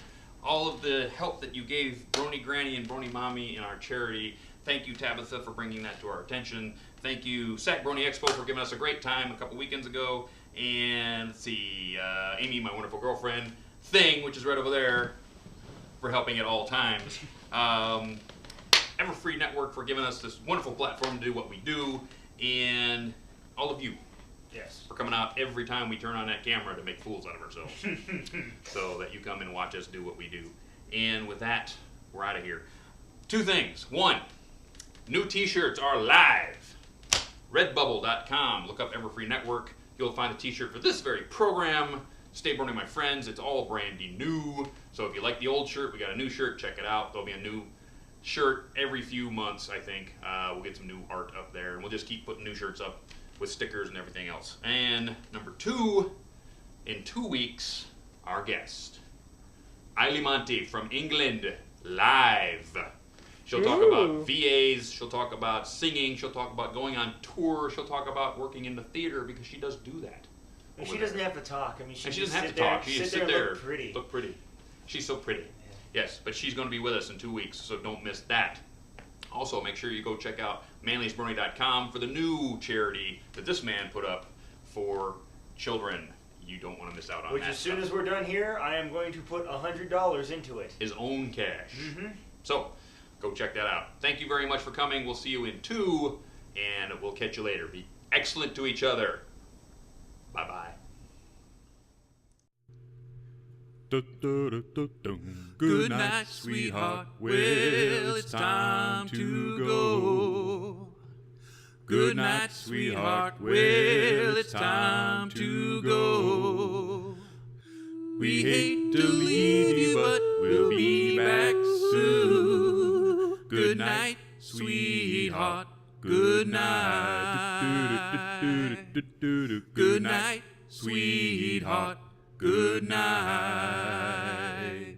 all of the help that you gave Brony Granny and Brony Mommy in our charity. Thank you, Tabitha, for bringing that to our attention. Thank you, Sac Brony Expo, for giving us a great time a couple weekends ago. And let's see, Amy, my wonderful girlfriend, Thing, which is right over there, for helping at all times. Everfree Network for giving us this wonderful platform to do what we do. And all of you. Yes. For coming out every time we turn on that camera to make fools out of ourselves. So that you come and watch us do what we do. And with that, we're out of here. Two things. One, new t-shirts are live. Redbubble.com. Look up Everfree Network. You'll find a t-shirt for this very program. Stay Brony, my friends. It's all brandy new. So if you like the old shirt, we got a new shirt. Check it out. There'll be a new shirt every few months, I think. We'll get some new art up there. And we'll just keep putting new shirts up with stickers and everything else. And number two, in 2 weeks, our guest, Eiley Monty from England, live. She'll talk about VAs, she'll talk about singing, she'll talk about going on tour, she'll talk about working in the theater, because she does do that. And she doesn't have to talk. I mean, she doesn't have to talk. She just sit there, look pretty. Look pretty. She's so pretty. Yeah. Yes, but she's going to be with us in 2 weeks, so don't miss that. Also, make sure you go check out manliestbrony.com for the new charity that this man put up for children. You don't want to miss out on that. Which, as soon as we're done here, I am going to put $100 into it. His own cash. Mm-hmm. So, go check that out. Thank you very much for coming. We'll see you in 2, and we'll catch you later. Be excellent to each other. Bye-bye. Good night, sweetheart. Well, it's time to go. Good night, sweetheart. Well, it's time to go. We hate to leave you, but we'll be back soon. Good night, sweetheart. Good night. Good night, sweetheart. Good night.